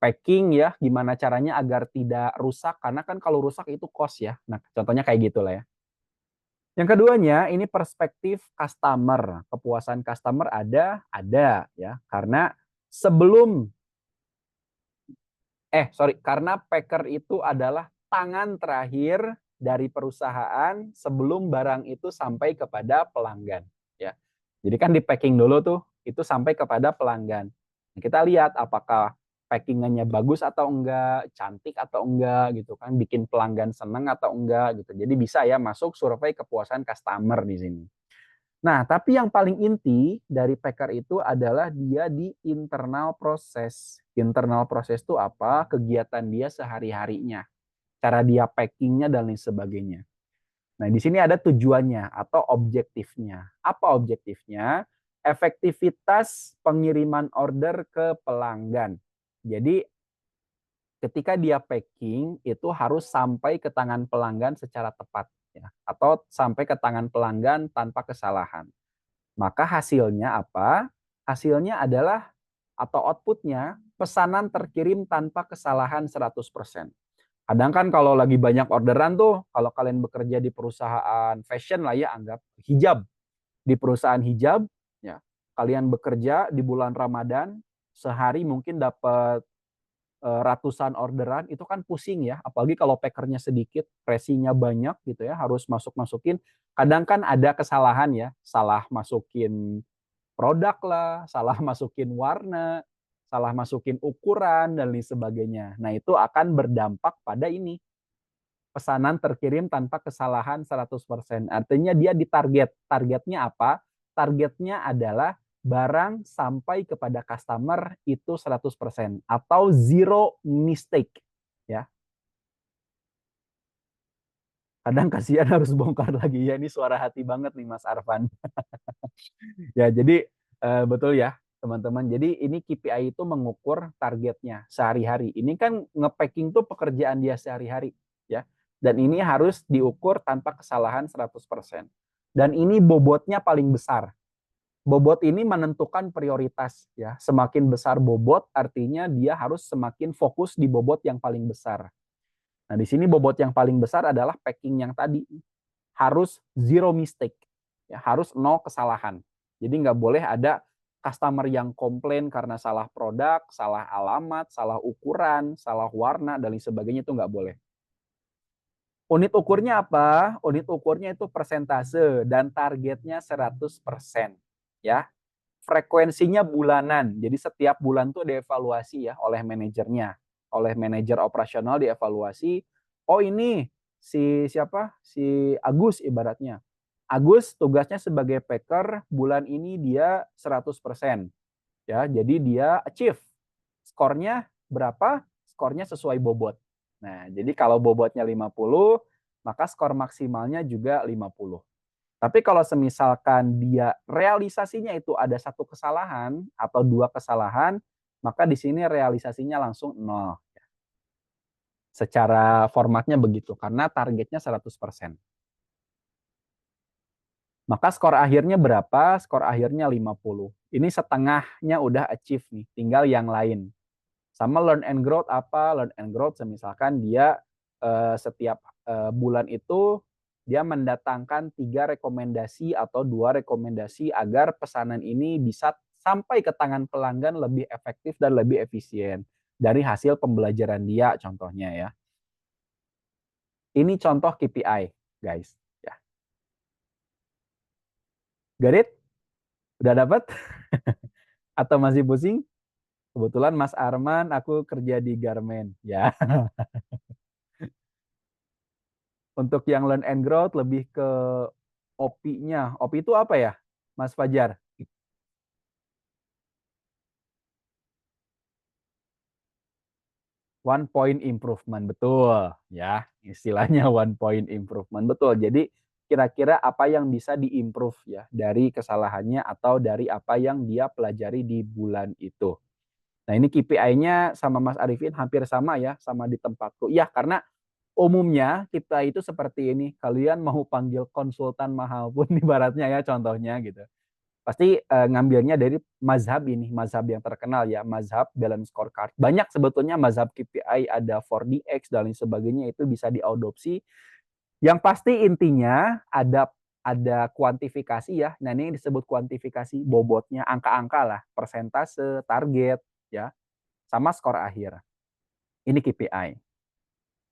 packing ya, gimana caranya agar tidak rusak, karena kan kalau rusak itu cost ya. Nah, contohnya kayak gitulah ya. Yang keduanya ini perspektif customer, kepuasan customer ada ya, karena karena packer itu adalah tangan terakhir dari perusahaan sebelum barang itu sampai kepada pelanggan ya. Jadi kan di packing dulu tuh, itu sampai kepada pelanggan. Nah, kita lihat apakah packingannya bagus atau enggak, cantik atau enggak gitu kan, bikin pelanggan seneng atau enggak gitu. Jadi bisa ya masuk survei kepuasan customer di sini. Nah, tapi yang paling inti dari packer itu adalah dia di internal proses. Internal proses itu apa? Kegiatan dia sehari-harinya, cara dia packingnya dan lain sebagainya. Nah, di sini ada tujuannya atau objektifnya. Apa objektifnya? Efektivitas pengiriman order ke pelanggan. Jadi ketika dia packing itu harus sampai ke tangan pelanggan secara tepat ya, atau sampai ke tangan pelanggan tanpa kesalahan. Maka hasilnya apa? Hasilnya adalah atau outputnya pesanan terkirim tanpa kesalahan 100%. Kadang kan kalau lagi banyak orderan tuh, kalau kalian bekerja di perusahaan fashion lah ya, anggap hijab. Di perusahaan hijab, ya, kalian bekerja di bulan Ramadan, sehari mungkin dapat ratusan orderan, itu kan pusing ya. Apalagi kalau packernya sedikit, presinya banyak gitu ya, harus masukin. Kadang kan ada kesalahan ya, salah masukin produk lah, salah masukin warna, salah masukin ukuran, dan lain sebagainya. Nah, itu akan berdampak pada ini. Pesanan terkirim tanpa kesalahan 100%. Artinya dia ditarget. Targetnya apa? Targetnya adalah barang sampai kepada customer itu 100% atau zero mistake. Ya. Kadang kasihan harus bongkar lagi ya, ini suara hati banget nih Mas Arfan. Ya, jadi betul ya teman-teman. Jadi ini KPI itu mengukur targetnya sehari-hari. Ini kan nge-packing tuh pekerjaan dia sehari-hari ya. Dan ini harus diukur tanpa kesalahan 100%. Dan ini bobotnya paling besar. Bobot ini menentukan prioritas ya. Semakin besar bobot artinya dia harus semakin fokus di bobot yang paling besar. Nah, di sini bobot yang paling besar adalah packing yang tadi. Harus zero mistake. Ya, harus 0 kesalahan. Jadi nggak boleh ada customer yang komplain karena salah produk, salah alamat, salah ukuran, salah warna, dan lain sebagainya, itu nggak boleh. Unit ukurnya apa? Unit ukurnya itu persentase dan targetnya 100%. Ya. Frekuensinya bulanan. Jadi setiap bulan tuh dievaluasi ya oleh manajernya. Oleh manajer operasional dievaluasi. Oh ini si siapa? Si Agus ibaratnya. Agus tugasnya sebagai packer bulan ini dia 100%. Ya, jadi dia achieve. Skornya berapa? Skornya sesuai bobot. Nah, jadi kalau bobotnya 50, maka skor maksimalnya juga 50. Tapi kalau semisalkan dia realisasinya itu ada 1 kesalahan atau 2 kesalahan, maka di sini realisasinya langsung 0. Secara formatnya begitu, karena targetnya 100%. Maka skor akhirnya berapa? Skor akhirnya 50. Ini setengahnya udah achieve nih, tinggal yang lain. Sama learn and growth apa? Learn and growth semisalkan dia setiap bulan itu dia mendatangkan 3 rekomendasi atau 2 rekomendasi agar pesanan ini bisa sampai ke tangan pelanggan lebih efektif dan lebih efisien dari hasil pembelajaran dia contohnya ya. Ini contoh KPI, guys. Ya. Got it? Udah dapat? Atau masih pusing? Kebetulan Mas Arman, aku kerja di Garmen. Ya. Untuk yang learn and growth lebih ke OP-nya. OP itu apa ya, Mas Fajar? One point improvement, betul ya. Istilahnya one point improvement, betul. Jadi kira-kira apa yang bisa diimprove ya dari kesalahannya atau dari apa yang dia pelajari di bulan itu. Nah, ini KPI-nya sama Mas Arifin hampir sama ya, sama di tempatku. Ya, karena umumnya KPI itu seperti ini. Kalian mau panggil konsultan mahal pun ibaratnya ya contohnya gitu. Pasti ngambilnya dari mazhab ini, mazhab yang terkenal ya, mazhab balance scorecard. Banyak sebetulnya mazhab KPI, ada 4DX dan lain sebagainya, itu bisa diadopsi. Yang pasti intinya ada kuantifikasi ya. Nah, ini disebut kuantifikasi, bobotnya, angka-angka lah, persentase, target ya, sama skor akhir. Ini KPI.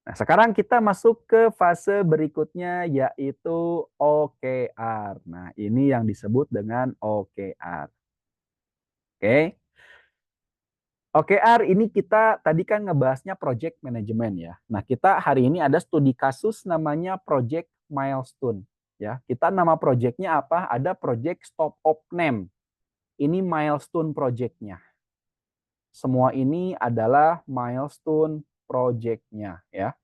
Nah, sekarang kita masuk ke fase berikutnya yaitu OKR. Nah, ini yang disebut dengan OKR. Oke. OKR ini kita tadi kan ngebahasnya project management ya. Nah, kita hari ini ada studi kasus namanya project milestone ya. Kita nama projectnya apa? Ada project stop op name. Ini milestone projectnya. Semua ini adalah milestone projectnya ya.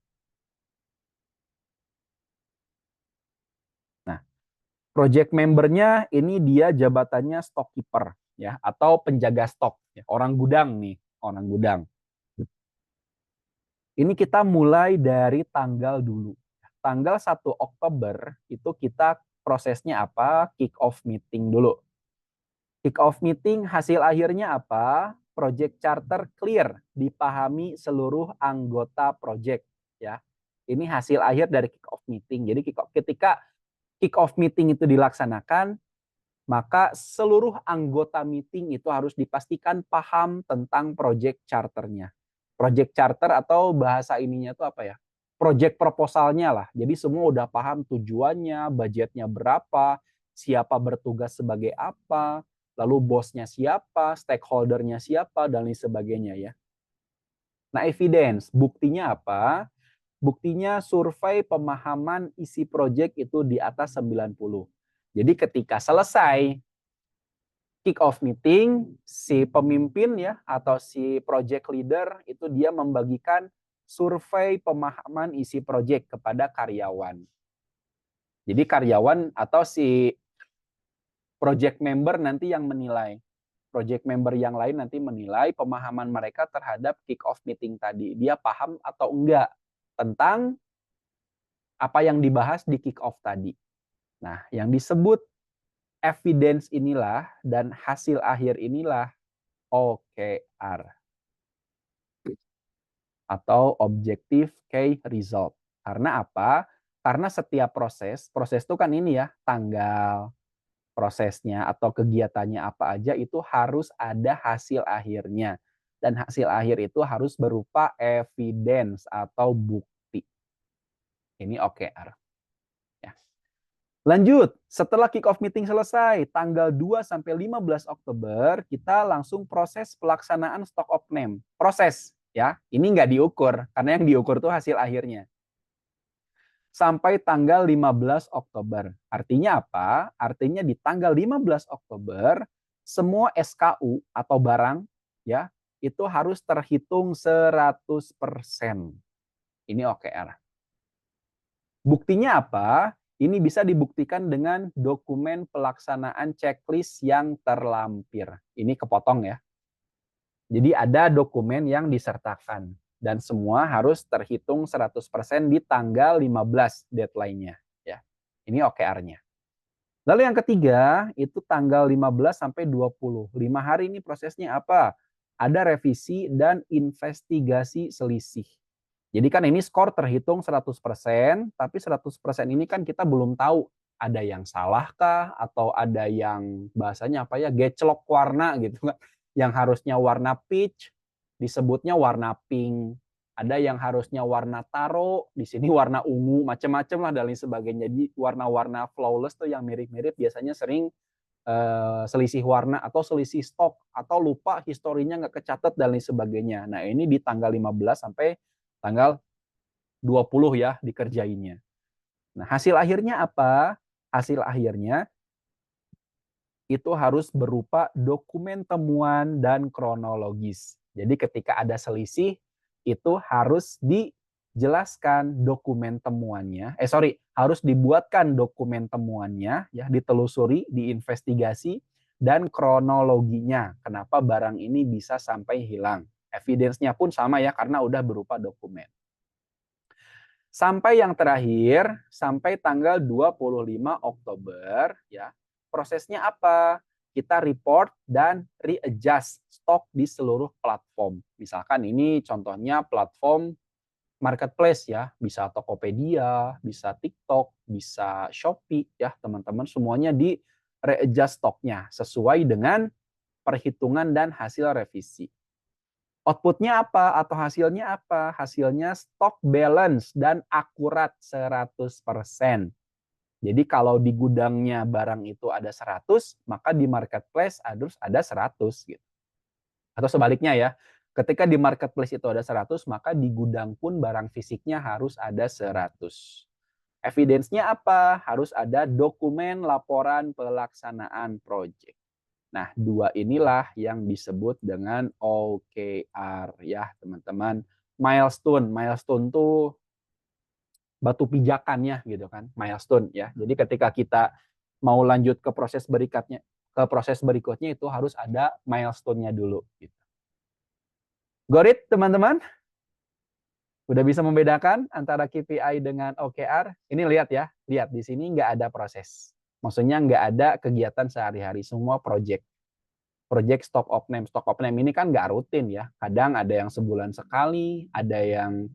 Nah, project membernya ini dia jabatannya stockkeeper ya, atau penjaga stok ya. Orang gudang nih, orang gudang. Ini kita mulai dari tanggal dulu. Tanggal 1 Oktober itu kita prosesnya apa? Kick off meeting dulu. Kick off meeting hasil akhirnya apa? Project charter clear, dipahami seluruh anggota project ya. Ini hasil akhir dari kick off meeting. Jadi ketika kick off meeting itu dilaksanakan, maka seluruh anggota meeting itu harus dipastikan paham tentang project charternya. Project charter atau bahasa ininya itu apa ya? Project proposalnya lah. Jadi semua udah paham tujuannya, budgetnya berapa, siapa bertugas sebagai apa, lalu bosnya siapa, stakeholdernya siapa, dan lain sebagainya ya. Nah, evidence, buktinya apa? Buktinya survei pemahaman isi project itu di atas 90. Jadi ketika selesai kick off meeting, si pemimpin ya atau si project leader itu dia membagikan survei pemahaman isi project kepada karyawan. Jadi karyawan atau si project member nanti yang menilai. Project member yang lain nanti menilai pemahaman mereka terhadap kick off meeting tadi. Dia paham atau enggak tentang apa yang dibahas di kick off tadi. Nah, yang disebut evidence inilah dan hasil akhir inilah OKR atau Objective Key Result. Karena apa? Karena setiap proses itu kan ini ya, tanggal, prosesnya atau kegiatannya apa aja itu harus ada hasil akhirnya. Dan hasil akhir itu harus berupa evidence atau bukti. Ini OKR. Ya. Lanjut, setelah kick off meeting selesai, tanggal 2 sampai 15 Oktober, kita langsung proses pelaksanaan stock of name. Proses, ya. Ini nggak diukur, karena yang diukur itu hasil akhirnya. Sampai tanggal 15 Oktober. Artinya apa? Artinya di tanggal 15 Oktober, semua SKU atau barang, ya, itu harus terhitung 100%. Ini OKR. Buktinya apa? Ini bisa dibuktikan dengan dokumen pelaksanaan checklist yang terlampir. Ini kepotong ya. Jadi ada dokumen yang disertakan dan semua harus terhitung 100% di tanggal 15 deadline-nya ya. Ini OKR-nya. Lalu yang ketiga itu tanggal 15 sampai 20. 5 hari ini prosesnya apa? Ada revisi dan investigasi selisih. Jadi kan ini skor terhitung 100%, tapi 100% ini kan kita belum tahu ada yang salahkah atau ada yang bahasanya apa ya, geclok warna gitu kan. Yang harusnya warna peach disebutnya warna pink. Ada yang harusnya warna taro, di sini warna ungu, macam-macam lah dan lain sebagainya. Jadi warna-warna flawless tuh yang mirip-mirip biasanya sering selisih warna atau selisih stok atau lupa historinya nggak kecatat dan lain sebagainya. Nah, ini di tanggal 15 sampai tanggal 20 ya dikerjainnya. Nah, hasil akhirnya apa? Hasil akhirnya itu harus berupa dokumen temuan dan kronologis. Jadi ketika ada selisih itu harus dijelaskan dokumen temuannya. Harus dibuatkan dokumen temuannya ya, ditelusuri, diinvestigasi dan kronologinya. Kenapa barang ini bisa sampai hilang? Evidence-nya pun sama ya karena udah berupa dokumen. Sampai yang terakhir, sampai tanggal 25 Oktober, ya, prosesnya apa? Kita report dan readjust stok di seluruh platform. Misalkan ini contohnya platform marketplace ya, bisa Tokopedia, bisa TikTok, bisa Shopee ya, teman-teman semuanya di readjust stoknya sesuai dengan perhitungan dan hasil revisi. Outputnya apa atau hasilnya apa? Hasilnya stock balance dan akurat 100%. Jadi kalau di gudangnya barang itu ada 100, maka di marketplace harus ada 100 gitu. Atau sebaliknya ya, ketika di marketplace itu ada 100, maka di gudang pun barang fisiknya harus ada 100. Evidence-nya apa? Harus ada dokumen laporan pelaksanaan project. Nah, dua inilah yang disebut dengan OKR ya, teman-teman. Milestone. Milestone tuh batu pijakannya gitu kan, milestone ya. Jadi ketika kita mau lanjut ke proses berikutnya itu harus ada milestone-nya dulu gitu. Got it, teman-teman? Udah bisa membedakan antara KPI dengan OKR? Ini lihat ya, lihat di sini nggak ada proses. Maksudnya nggak ada kegiatan sehari-hari, semua project stock of name. Stock of name ini kan nggak rutin ya. Kadang ada yang sebulan sekali, ada yang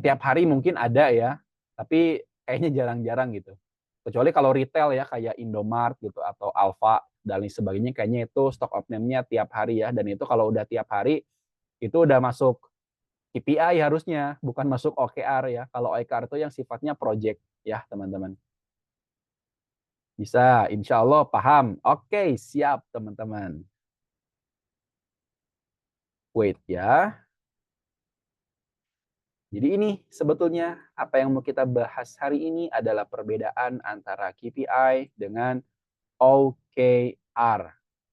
tiap hari mungkin ada ya. Tapi kayaknya jarang-jarang gitu. Kecuali kalau retail ya kayak Indomart gitu atau Alfa dan lain sebagainya, kayaknya itu stock of name-nya tiap hari ya. Dan itu kalau udah tiap hari itu udah masuk KPI harusnya, bukan masuk OKR ya. Kalau OKR itu yang sifatnya project ya teman-teman. Bisa, insya Allah paham. Oke, siap teman-teman. Wait ya. Jadi ini sebetulnya apa yang mau kita bahas hari ini adalah perbedaan antara KPI dengan OKR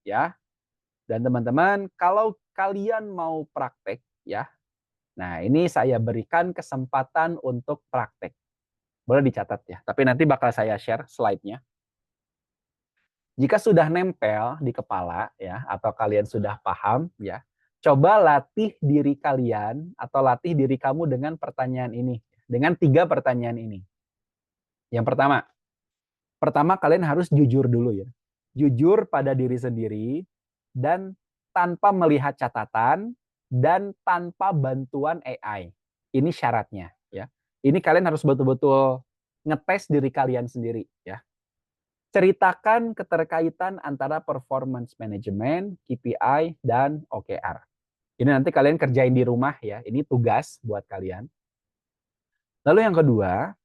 ya. Dan teman-teman, kalau kalian mau praktek ya. Nah, ini saya berikan kesempatan untuk praktek. Boleh dicatat ya, tapi nanti bakal saya share slide-nya. Jika sudah nempel di kepala ya atau kalian sudah paham ya, coba latih diri kalian atau latih diri kamu dengan pertanyaan ini, dengan 3 pertanyaan ini. Yang pertama kalian harus jujur dulu ya. Jujur pada diri sendiri dan tanpa melihat catatan dan tanpa bantuan AI. Ini syaratnya ya. Ini kalian harus betul-betul ngetes diri kalian sendiri ya. Ceritakan keterkaitan antara performance management, KPI, dan OKR. Ini nanti kalian kerjain di rumah ya. Ini tugas buat kalian. Lalu yang kedua,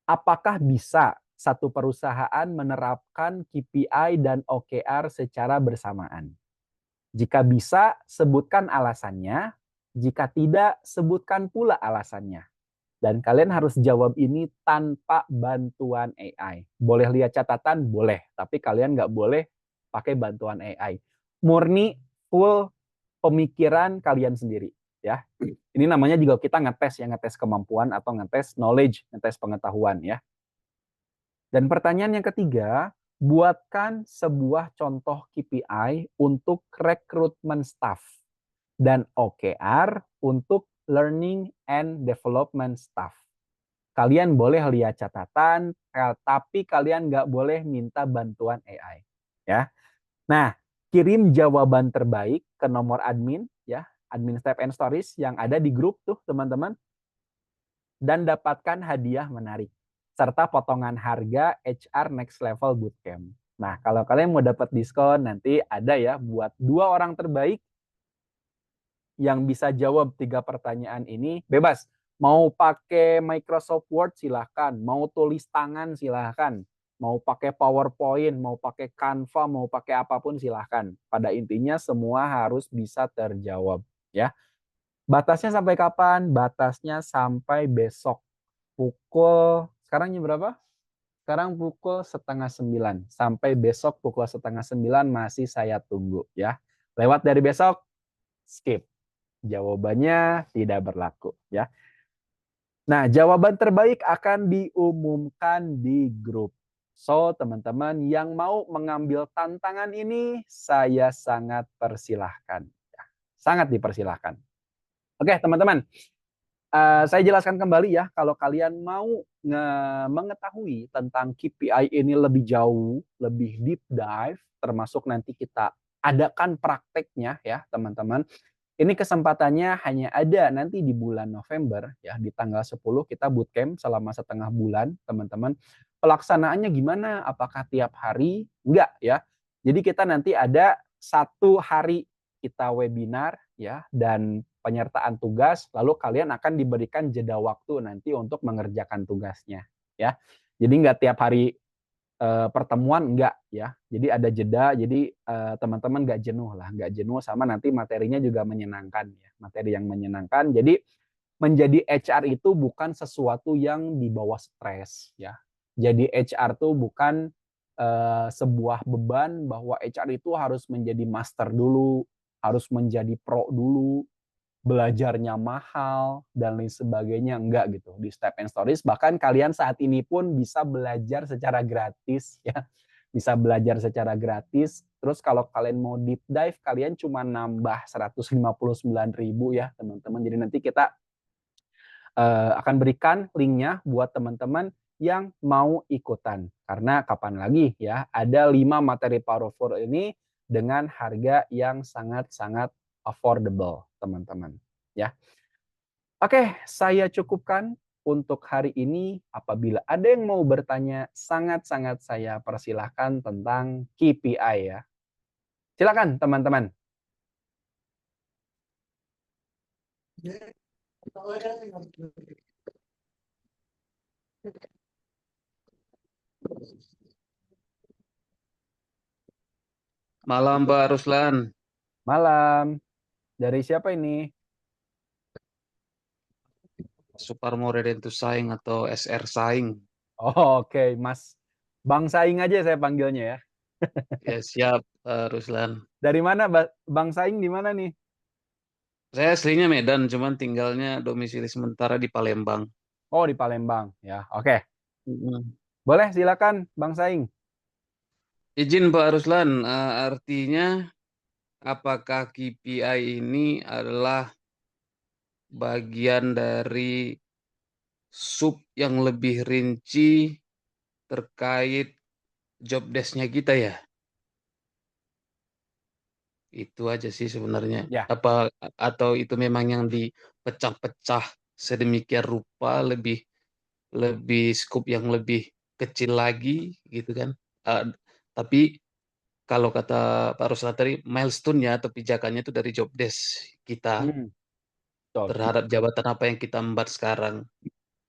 apakah bisa satu perusahaan menerapkan KPI dan OKR secara bersamaan? Jika bisa, sebutkan alasannya. Jika tidak, sebutkan pula alasannya. Dan kalian harus jawab ini tanpa bantuan AI. Boleh lihat catatan? Boleh. Tapi kalian nggak boleh pakai bantuan AI. Murni full pemikiran kalian sendiri. ya. Ini namanya juga kita ngetes ya, ngetes kemampuan atau ngetes knowledge, ngetes pengetahuan ya. Dan pertanyaan yang ketiga, buatkan sebuah contoh KPI untuk rekrutmen staff dan OKR untuk learning and development staff. Kalian boleh lihat catatan, tapi kalian nggak boleh minta bantuan AI. Ya. Nah, kirim jawaban terbaik ke nomor admin, ya, admin Step and Stories yang ada di grup tuh teman-teman, dan dapatkan hadiah menarik serta potongan harga HR Next Level Bootcamp. Nah, kalau kalian mau dapat diskon nanti ada ya buat 2 orang terbaik yang bisa jawab 3 pertanyaan ini, bebas. Mau pakai Microsoft Word silahkan, mau tulis tangan silahkan, mau pakai PowerPoint, mau pakai Canva, mau pakai apapun silahkan. Pada intinya semua harus bisa terjawab ya. Batasnya sampai kapan? Batasnya sampai besok pukul, sekarang jam berapa? Sekarang pukul 8:30. Sampai besok pukul 8:30 masih saya tunggu ya. Lewat dari besok, skip. Jawabannya tidak berlaku ya. Nah, jawaban terbaik akan diumumkan di grup. So, teman-teman yang mau mengambil tantangan ini, saya sangat persilahkan. Ya, sangat dipersilahkan. Oke, teman-teman. Saya jelaskan kembali ya, kalau kalian mau mengetahui tentang KPI ini lebih jauh, lebih deep dive, termasuk nanti kita adakan prakteknya ya, teman-teman. Ini kesempatannya hanya ada nanti di bulan November ya, di tanggal 10 kita bootcamp selama setengah bulan, teman-teman. Pelaksanaannya gimana? Apakah tiap hari? Enggak ya. Jadi kita nanti ada 1 hari kita webinar ya, dan penyertaan tugas, lalu kalian akan diberikan jeda waktu nanti untuk mengerjakan tugasnya ya. Jadi enggak tiap hari pertemuan, enggak ya. Jadi ada jeda, jadi teman-teman enggak jenuh lah, enggak jenuh, sama nanti materinya juga menyenangkan ya, materi yang menyenangkan. Jadi menjadi HR itu bukan sesuatu yang dibawa stres ya. Jadi HR tuh bukan sebuah beban bahwa HR itu harus menjadi master dulu, harus menjadi pro dulu, belajarnya mahal dan lain sebagainya, enggak gitu. Di Step and Stories bahkan kalian saat ini pun bisa belajar secara gratis ya. Bisa belajar secara gratis. Terus kalau kalian mau deep dive, kalian cuma nambah 159.000 ya, teman-teman. Jadi nanti kita akan berikan linknya buat teman-teman yang mau ikutan. Karena kapan lagi ya, ada 5 materi powerful ini dengan harga yang sangat-sangat affordable, teman-teman. Ya. Oke, saya cukupkan untuk hari ini. Apabila ada yang mau bertanya, sangat-sangat saya persilahkan tentang KPI ya. Silakan teman-teman. Malam Pak Ruslan, Malam. Dari siapa ini? Suparmo Redentu Saing atau SR Saing. Oh, oke, Mas. Bang Saing aja saya panggilnya ya. Ya siap Pak Ruslan. Dari mana Bang Saing, di mana nih? Saya aslinya Medan, cuman tinggalnya domisili sementara di Palembang. Oh, di Palembang ya. Oke. Mm. Boleh silakan Bang Saing. Izin Pak Ruslan, artinya apakah KPI ini adalah bagian dari sub yang lebih rinci terkait job desk-nya kita ya? Itu aja sih sebenarnya. Ya. Apa atau itu memang yang dipecah-pecah sedemikian rupa lebih skup yang lebih kecil lagi gitu kan. Tapi kalau kata Pak Ruslan tadi milestone-nya atau pijakannya itu dari job desk kita Betul. terhadap jabatan apa yang kita embat sekarang.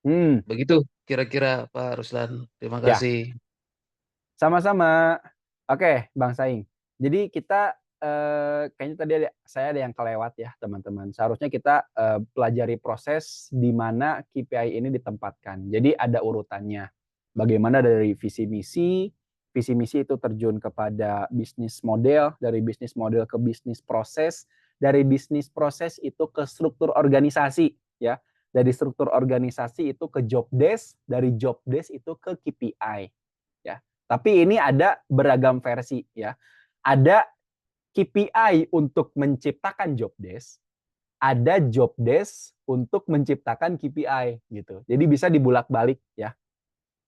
Hmm, Begitu kira-kira Pak Ruslan. Terima ya. kasih. Sama-sama. Oke, Bang Saing. Jadi kita kayaknya tadi saya ada yang kelewat ya, teman-teman. Seharusnya kita pelajari proses di mana KPI ini ditempatkan. Jadi ada urutannya. Bagaimana dari visi misi itu terjun kepada bisnis model, dari bisnis model ke bisnis proses, dari bisnis proses itu ke struktur organisasi ya. Dari struktur organisasi itu ke job desk, dari job desk itu ke KPI ya. Tapi ini ada beragam versi ya. Ada KPI untuk menciptakan job desk, ada job desk untuk menciptakan KPI gitu. Jadi bisa dibulak-balik ya,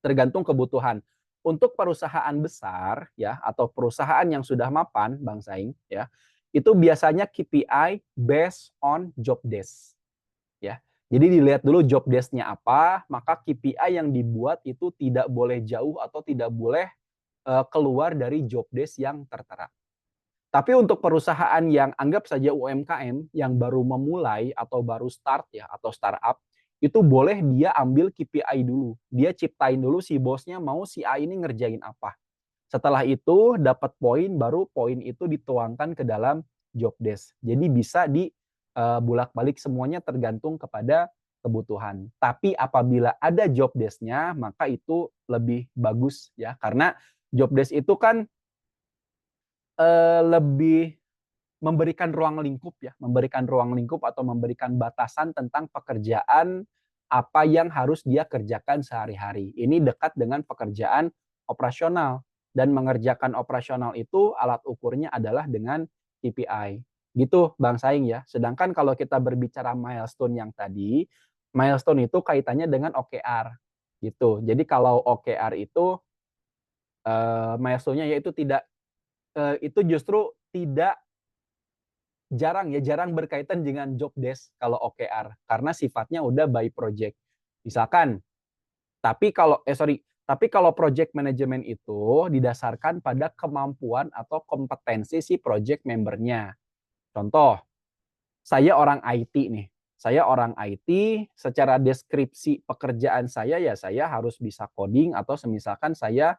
tergantung kebutuhan. Untuk perusahaan besar ya atau perusahaan yang sudah mapan Bang Saing ya, itu biasanya KPI based on job desk ya. Jadi dilihat dulu job desk-nya apa, maka KPI yang dibuat itu tidak boleh jauh atau tidak boleh keluar dari job desk yang tertera. Tapi untuk perusahaan yang anggap saja UMKM yang baru memulai atau baru start ya atau startup, itu boleh dia ambil KPI dulu. Dia ciptain dulu si bosnya mau si A ini ngerjain apa. Setelah itu dapat poin, baru poin itu dituangkan ke dalam job desk. Jadi bisa bolak-balik semuanya tergantung kepada kebutuhan. Tapi apabila ada job desk-nya, maka itu lebih bagus ya. Karena job desk itu kan lebih memberikan ruang lingkup ya, memberikan ruang lingkup atau memberikan batasan tentang pekerjaan apa yang harus dia kerjakan sehari-hari. Ini dekat dengan pekerjaan operasional dan mengerjakan operasional itu alat ukurnya adalah dengan KPI. Gitu Bang Saing ya. Sedangkan kalau kita berbicara milestone yang tadi, milestone itu kaitannya dengan OKR gitu. Jadi kalau OKR itu milestone-nya yaitu tidak itu justru tidak jarang berkaitan dengan job desk kalau OKR karena sifatnya udah by project. Misalkan, tapi kalau project management itu didasarkan pada kemampuan atau kompetensi si project membernya. Contoh, saya orang IT nih. Saya orang IT, secara deskripsi pekerjaan saya ya saya harus bisa coding atau semisalkan saya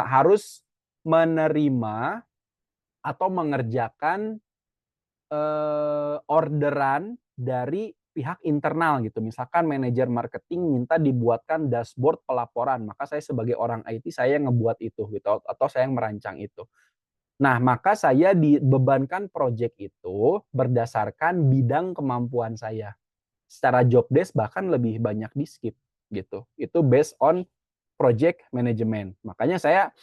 harus menerima atau mengerjakan orderan dari pihak internal gitu. Misalkan manajer marketing minta dibuatkan dashboard pelaporan, maka saya sebagai orang IT saya ngebuat itu gitu atau saya yang merancang itu. Nah, maka saya dibebankan project itu berdasarkan bidang kemampuan saya. Secara job desk bahkan lebih banyak di skip gitu. Itu based on project management. Makanya saya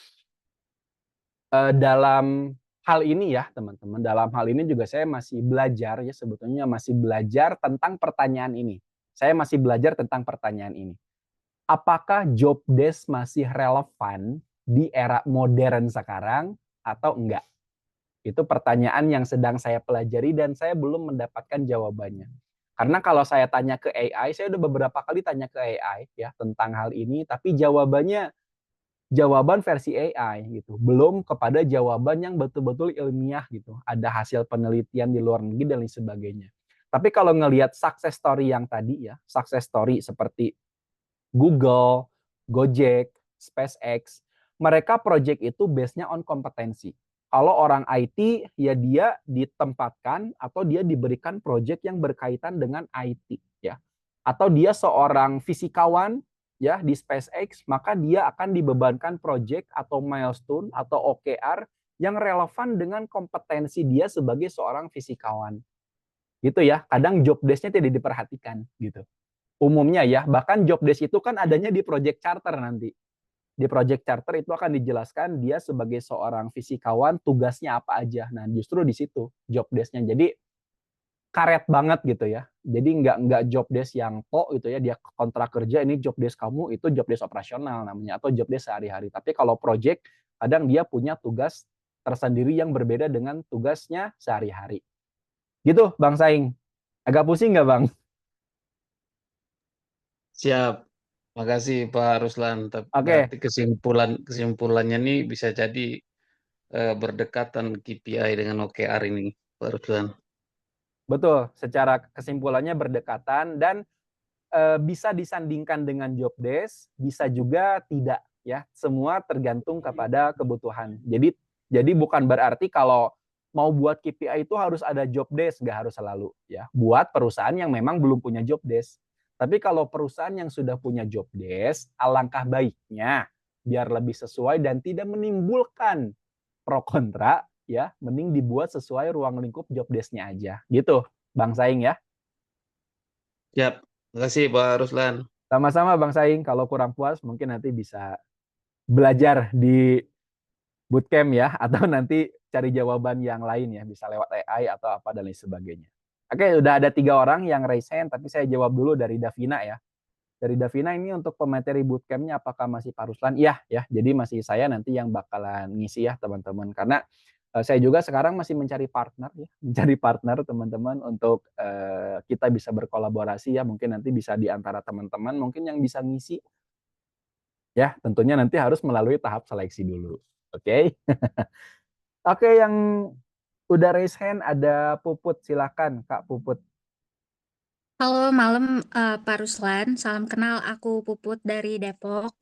dalam hal ini ya teman-teman, dalam hal ini juga saya masih belajar ya sebetulnya masih belajar tentang pertanyaan ini. Saya masih belajar tentang pertanyaan ini. Apakah job desk masih relevan di era modern sekarang atau enggak? Itu pertanyaan yang sedang saya pelajari dan saya belum mendapatkan jawabannya. Karena kalau saya tanya ke AI, saya udah beberapa kali tanya ke AI ya tentang hal ini, tapi jawaban versi AI gitu, belum kepada jawaban yang betul-betul ilmiah gitu. Ada hasil penelitian di luar negeri dan lain sebagainya. Tapi kalau ngelihat success story yang tadi ya, success story seperti Google, Gojek, SpaceX, mereka project itu base-nya on kompetensi. Kalau orang IT ya dia ditempatkan atau dia diberikan project yang berkaitan dengan IT ya. Atau dia seorang fisikawan ya di SpaceX, maka dia akan dibebankan project atau milestone atau OKR yang relevan dengan kompetensi dia sebagai seorang fisikawan. Gitu ya. Kadang job desk-nya tidak diperhatikan gitu. Umumnya ya, bahkan job desk itu kan adanya di project charter nanti. Di project charter itu akan dijelaskan dia sebagai seorang fisikawan tugasnya apa aja. Nah, justru di situ job desk-nya. Jadi karet banget gitu ya. Jadi nggak job desk yang gitu ya, dia kontrak kerja ini job desk kamu itu job desk operasional namanya atau job desk sehari-hari. Tapi kalau project kadang dia punya tugas tersendiri yang berbeda dengan tugasnya sehari-hari. Gitu Bang Saing. Agak pusing nggak Bang? Siap. Makasih Pak Ruslan. Oke. Berarti kesimpulannya nih bisa jadi berdekatan KPI dengan OKR ini, Pak Ruslan. Betul, secara kesimpulannya berdekatan dan bisa disandingkan dengan job desk, bisa juga tidak ya. Semua tergantung kepada kebutuhan. Jadi bukan berarti kalau mau buat KPI itu harus ada job desk, nggak harus selalu ya. Buat perusahaan yang memang belum punya job desk. Tapi kalau perusahaan yang sudah punya job desk, alangkah baiknya biar lebih sesuai dan tidak menimbulkan pro kontra, ya mending dibuat sesuai ruang lingkup job desk-nya aja. Gitu, Bang Saing ya. Siap. Terima kasih Pak Ruslan. Sama-sama Bang Saing, kalau kurang puas mungkin nanti bisa belajar di bootcamp ya, atau nanti cari jawaban yang lain ya, bisa lewat AI atau apa dan lain sebagainya. Oke, udah ada 3 orang yang raise hand, tapi saya jawab dulu dari Davina ya. Dari Davina ini untuk pemateri bootcamp-nya apakah masih Pak Ruslan? Iya ya, jadi masih saya nanti yang bakalan ngisi ya teman-teman. Karena saya juga sekarang masih mencari partner ya, mencari partner teman-teman untuk kita bisa berkolaborasi ya. Mungkin nanti bisa di antara teman-teman mungkin yang bisa ngisi ya, tentunya nanti harus melalui tahap seleksi dulu. Oke. Oke, yang udah raise hand ada Puput, silakan Kak Puput. Halo, malam Pak Ruslan. Salam kenal, aku Puput dari Depok.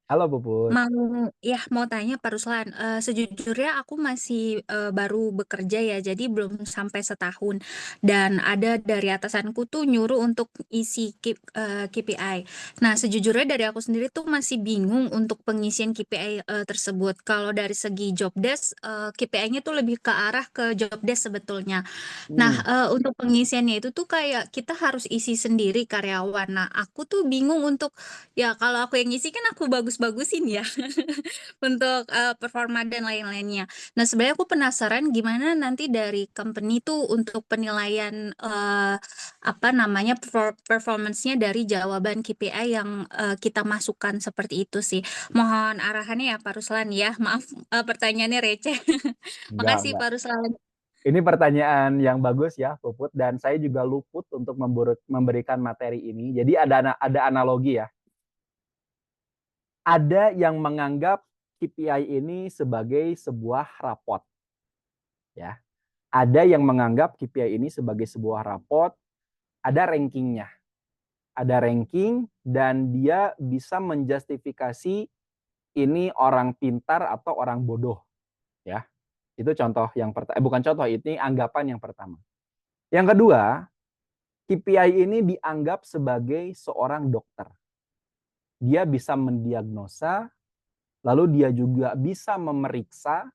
Halo Puput. Mau tanya Pak Ruslan, sejujurnya aku masih baru bekerja ya, jadi belum sampai setahun. Dan ada dari atasanku tuh nyuruh untuk isi KPI. Nah, sejujurnya dari aku sendiri tuh masih bingung untuk pengisian KPI tersebut. Kalau dari segi job desk, KPI-nya tuh lebih ke arah ke job desk sebetulnya. Nah, untuk pengisiannya itu tuh kayak kita harus isi sendiri karyawan. Nah, aku tuh bingung untuk, ya kalau aku yang ngisi kan aku bagus-bagusin ya untuk performa dan lain-lainnya. Nah, sebenarnya aku penasaran gimana nanti dari company tuh untuk penilaian performance-nya dari jawaban KPI yang kita masukkan seperti itu sih. Mohon arahannya ya Pak Ruslan ya. Maaf pertanyaannya receh. Makasih Enggak. Pak Ruslan. Ini pertanyaan yang bagus ya, Puput, dan saya juga luput untuk memberikan materi ini. Jadi ada analogi ya. Ada yang menganggap KPI ini sebagai sebuah rapot. Ya. Ada yang menganggap KPI ini sebagai sebuah rapot, ada rankingnya. Ada ranking dan dia bisa menjustifikasi ini orang pintar atau orang bodoh. Ya. Itu contoh yang pertama, bukan contoh, ini anggapan yang pertama. Yang kedua, KPI ini dianggap sebagai seorang dokter. Dia bisa mendiagnosa, lalu dia juga bisa memeriksa,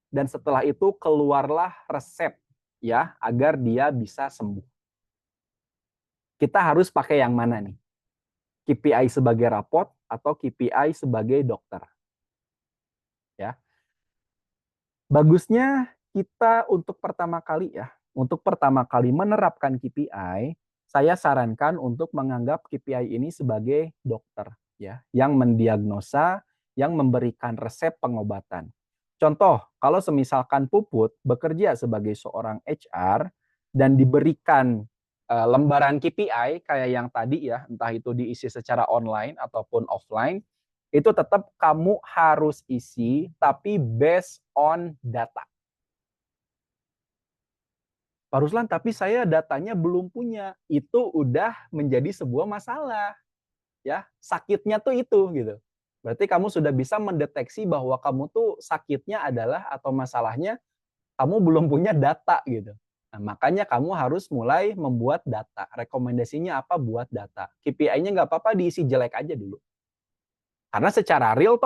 dan setelah itu keluarlah resep ya agar dia bisa sembuh. Kita harus pakai yang mana nih? KPI sebagai rapot atau KPI sebagai dokter? Ya. Bagusnya kita untuk pertama kali menerapkan KPI, saya sarankan untuk menganggap KPI ini sebagai dokter ya, yang mendiagnosa, yang memberikan resep pengobatan. Contoh, kalau semisalkan Puput bekerja sebagai seorang HR dan diberikan lembaran KPI kayak yang tadi ya, entah itu diisi secara online ataupun offline, itu tetap kamu harus isi, tapi based on data. Pak Ruslan, tapi saya datanya belum punya. Itu udah menjadi sebuah masalah. Ya, sakitnya tuh itu gitu. Berarti kamu sudah bisa mendeteksi bahwa kamu tuh sakitnya adalah atau masalahnya kamu belum punya data gitu. Nah, makanya kamu harus mulai membuat data. Rekomendasinya apa? Buat data. KPI-nya nggak apa-apa diisi jelek aja dulu. Karena secara real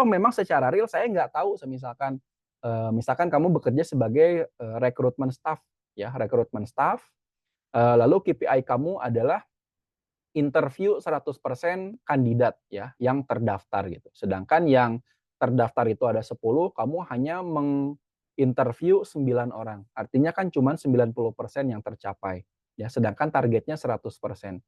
saya nggak tahu misalkan kamu bekerja sebagai rekrutmen staff ya, lalu KPI kamu adalah interview 100% kandidat ya yang terdaftar gitu. Sedangkan yang terdaftar itu ada 10, kamu hanya menginterview 9 orang. Artinya kan cuma 90% yang tercapai ya, sedangkan targetnya 100%.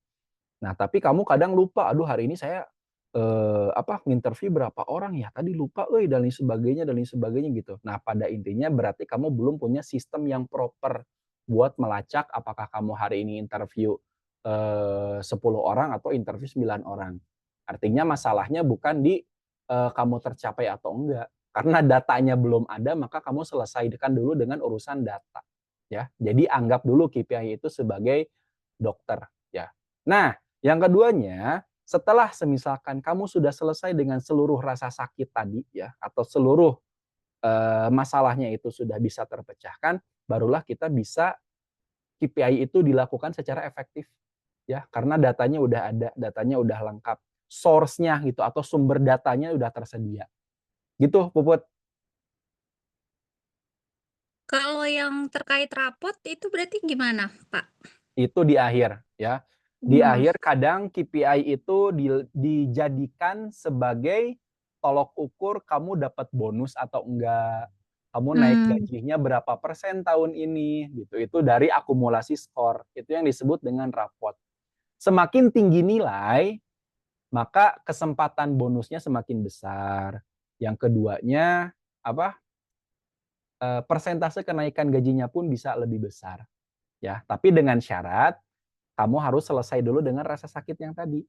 Nah, tapi kamu kadang lupa, aduh hari ini saya nginterview berapa orang ya, tadi lupa dan lain sebagainya gitu. Nah, pada intinya berarti kamu belum punya sistem yang proper buat melacak apakah kamu hari ini interview 10 orang atau interview 9 orang. Artinya masalahnya bukan di kamu tercapai atau enggak. Karena datanya belum ada, maka kamu selesaikan dulu dengan urusan data. Ya, jadi anggap dulu KPI itu sebagai dokter. Ya. Nah, yang keduanya, setelah semisalkan kamu sudah selesai dengan seluruh rasa sakit tadi ya, atau seluruh masalahnya itu sudah bisa terpecahkan, barulah kita bisa KPI itu dilakukan secara efektif ya, karena datanya udah ada, datanya udah lengkap, source-nya gitu atau sumber datanya udah tersedia. Gitu, Puput. Kalau yang terkait rapot itu berarti gimana, Pak? Itu di akhir ya. Di Hmm. akhir kadang KPI itu dijadikan sebagai tolok ukur kamu dapat bonus atau enggak, kamu naik gajinya berapa persen tahun ini gitu. Itu dari akumulasi skor. Itu yang disebut dengan rapot. Semakin tinggi nilai, maka kesempatan bonusnya semakin besar. Yang keduanya persentase kenaikan gajinya pun bisa lebih besar. Ya, tapi dengan syarat kamu harus selesai dulu dengan rasa sakit yang tadi,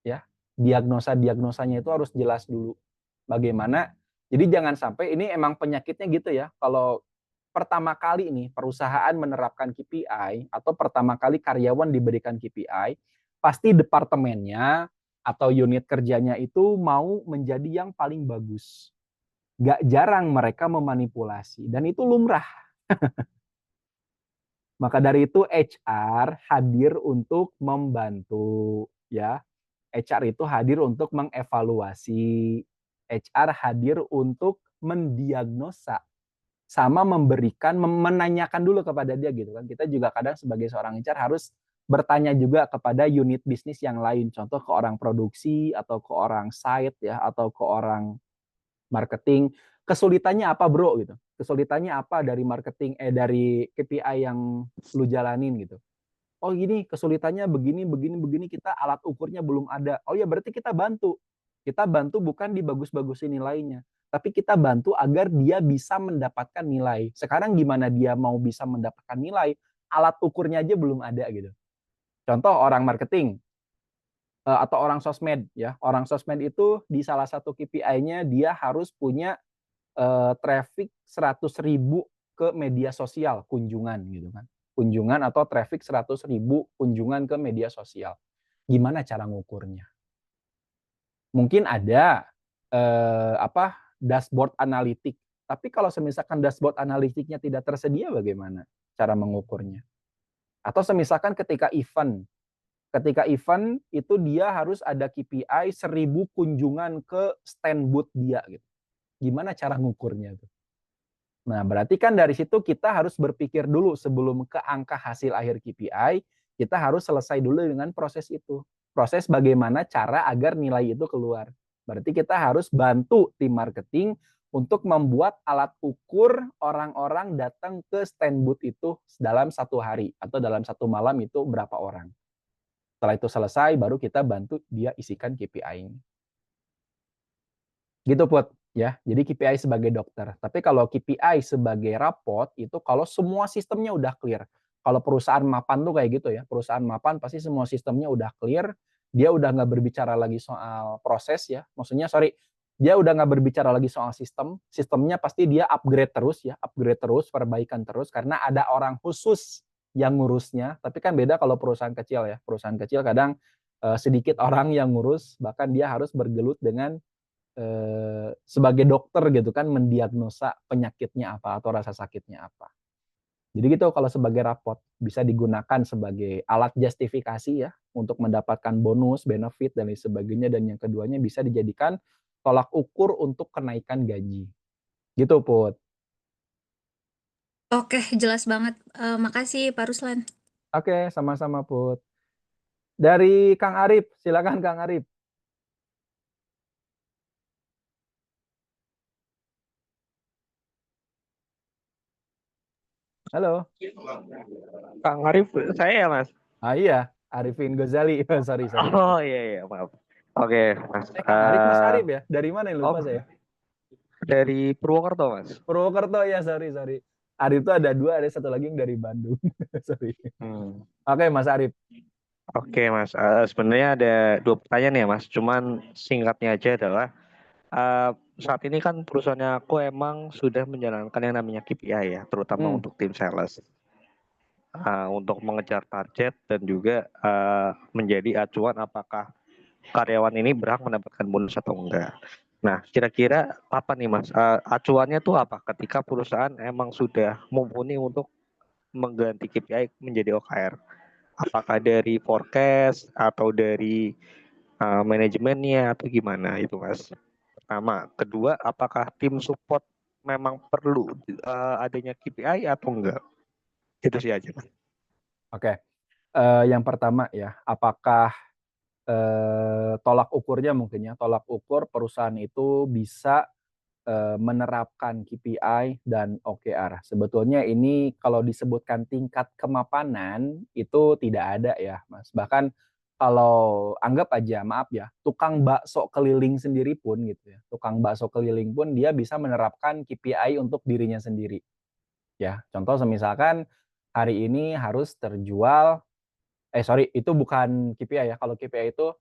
ya. Diagnosanya itu harus jelas dulu. Bagaimana? Jadi jangan sampai ini emang penyakitnya gitu ya. Kalau pertama kali nih perusahaan menerapkan KPI atau pertama kali karyawan diberikan KPI, pasti departemennya atau unit kerjanya itu mau menjadi yang paling bagus. Gak jarang mereka memanipulasi dan itu lumrah. Maka dari itu HR hadir untuk membantu ya. HR itu hadir untuk mengevaluasi. HR hadir untuk mendiagnosa sama memberikan menanyakan dulu kepada dia gitu kan. Kita juga kadang sebagai seorang HR harus bertanya juga kepada unit bisnis yang lain. Contoh ke orang produksi atau ke orang site ya atau ke orang marketing, kesulitannya apa bro gitu, kesulitannya apa dari marketing dari KPI yang lu jalanin gitu. Oh gini kesulitannya begini kita alat ukurnya belum ada. Oh ya berarti kita bantu bukan dibagus-bagusin nilainya, tapi kita bantu agar dia bisa mendapatkan nilai. Sekarang gimana dia mau bisa mendapatkan nilai, alat ukurnya aja belum ada gitu. Contoh orang marketing atau orang sosmed ya. Orang sosmed itu di salah satu KPI-nya dia harus punya traffic 100.000 ke media sosial kunjungan gitu kan. Kunjungan atau traffic 100.000 kunjungan ke media sosial. Gimana cara ngukurnya? Mungkin ada dashboard analitik. Tapi kalau semisalkan dashboard analitiknya tidak tersedia bagaimana cara mengukurnya? Atau semisalkan ketika event itu dia harus ada KPI 1.000 kunjungan ke stand booth dia gitu. Gimana cara ngukurnya tuh? Nah, berarti kan dari situ kita harus berpikir dulu sebelum ke angka hasil akhir KPI, kita harus selesai dulu dengan proses itu. Proses bagaimana cara agar nilai itu keluar. Berarti kita harus bantu tim marketing untuk membuat alat ukur orang-orang datang ke stand booth itu dalam 1 hari atau dalam 1 malam itu berapa orang. Setelah itu selesai, baru kita bantu dia isikan KPI-nya. Gitu Put, ya. Jadi KPI sebagai dokter. Tapi kalau KPI sebagai rapot, itu kalau semua sistemnya udah clear. Kalau perusahaan mapan tuh kayak gitu ya. Perusahaan mapan pasti semua sistemnya udah clear. Dia udah nggak berbicara lagi soal proses ya. Maksudnya, dia udah nggak berbicara lagi soal sistem. Sistemnya pasti dia upgrade terus ya. Upgrade terus, perbaikan terus. Karena ada orang khusus yang ngurusnya, tapi kan beda kalau perusahaan kecil ya. Perusahaan kecil kadang sedikit orang yang ngurus, bahkan dia harus bergelut dengan sebagai dokter gitu kan mendiagnosa penyakitnya apa atau rasa sakitnya apa. Jadi gitu kalau sebagai rapot bisa digunakan sebagai alat justifikasi ya untuk mendapatkan bonus, benefit dan lain sebagainya dan yang keduanya bisa dijadikan tolak ukur untuk kenaikan gaji. Gitu Put. Oke, jelas banget. Makasih Pak Ruslan. Oke, sama-sama Put. Dari Kang Arif, silakan Kang Arif. Halo. Kang Arif, saya ya Mas? Iya, Arifin Ghazali. Sorry. Oh iya, maaf. Oke, Mas. Kang Arif Mas Arif ya? Dari mana yang lupa saya? Dari Purwokerto, Mas. Purwokerto ya, sorry. Arif itu ada 2, ada satu lagi yang dari Bandung. Sorry. Oke, Mas Arif. Oke, Mas. Sebenarnya ada 2 pertanyaan ya, Mas. Cuman singkatnya aja adalah saat ini kan perusahaannya aku emang sudah menjalankan yang namanya KPI ya, terutama untuk tim sales. Untuk mengejar target dan juga menjadi acuan apakah karyawan ini berhak mendapatkan bonus atau enggak. Nah, kira-kira apa nih Mas? Acuannya tuh apa ketika perusahaan emang sudah mumpuni untuk mengganti KPI menjadi OKR? Apakah dari forecast atau dari manajemennya atau gimana itu Mas? Pertama. Kedua, apakah tim support memang perlu adanya KPI atau enggak? Itu sih aja. Oke. Yang pertama ya, apakah tolak ukurnya mungkin ya, tolak ukur perusahaan itu bisa menerapkan KPI dan OKR. Sebetulnya ini kalau disebutkan tingkat kemapanan itu tidak ada ya, Mas. Bahkan kalau anggap aja, maaf ya, tukang bakso keliling sendiri pun gitu ya, tukang bakso keliling pun dia bisa menerapkan KPI untuk dirinya sendiri ya. Contoh semisalkan hari ini harus terjual itu bukan KPI ya. Kalau KPI itu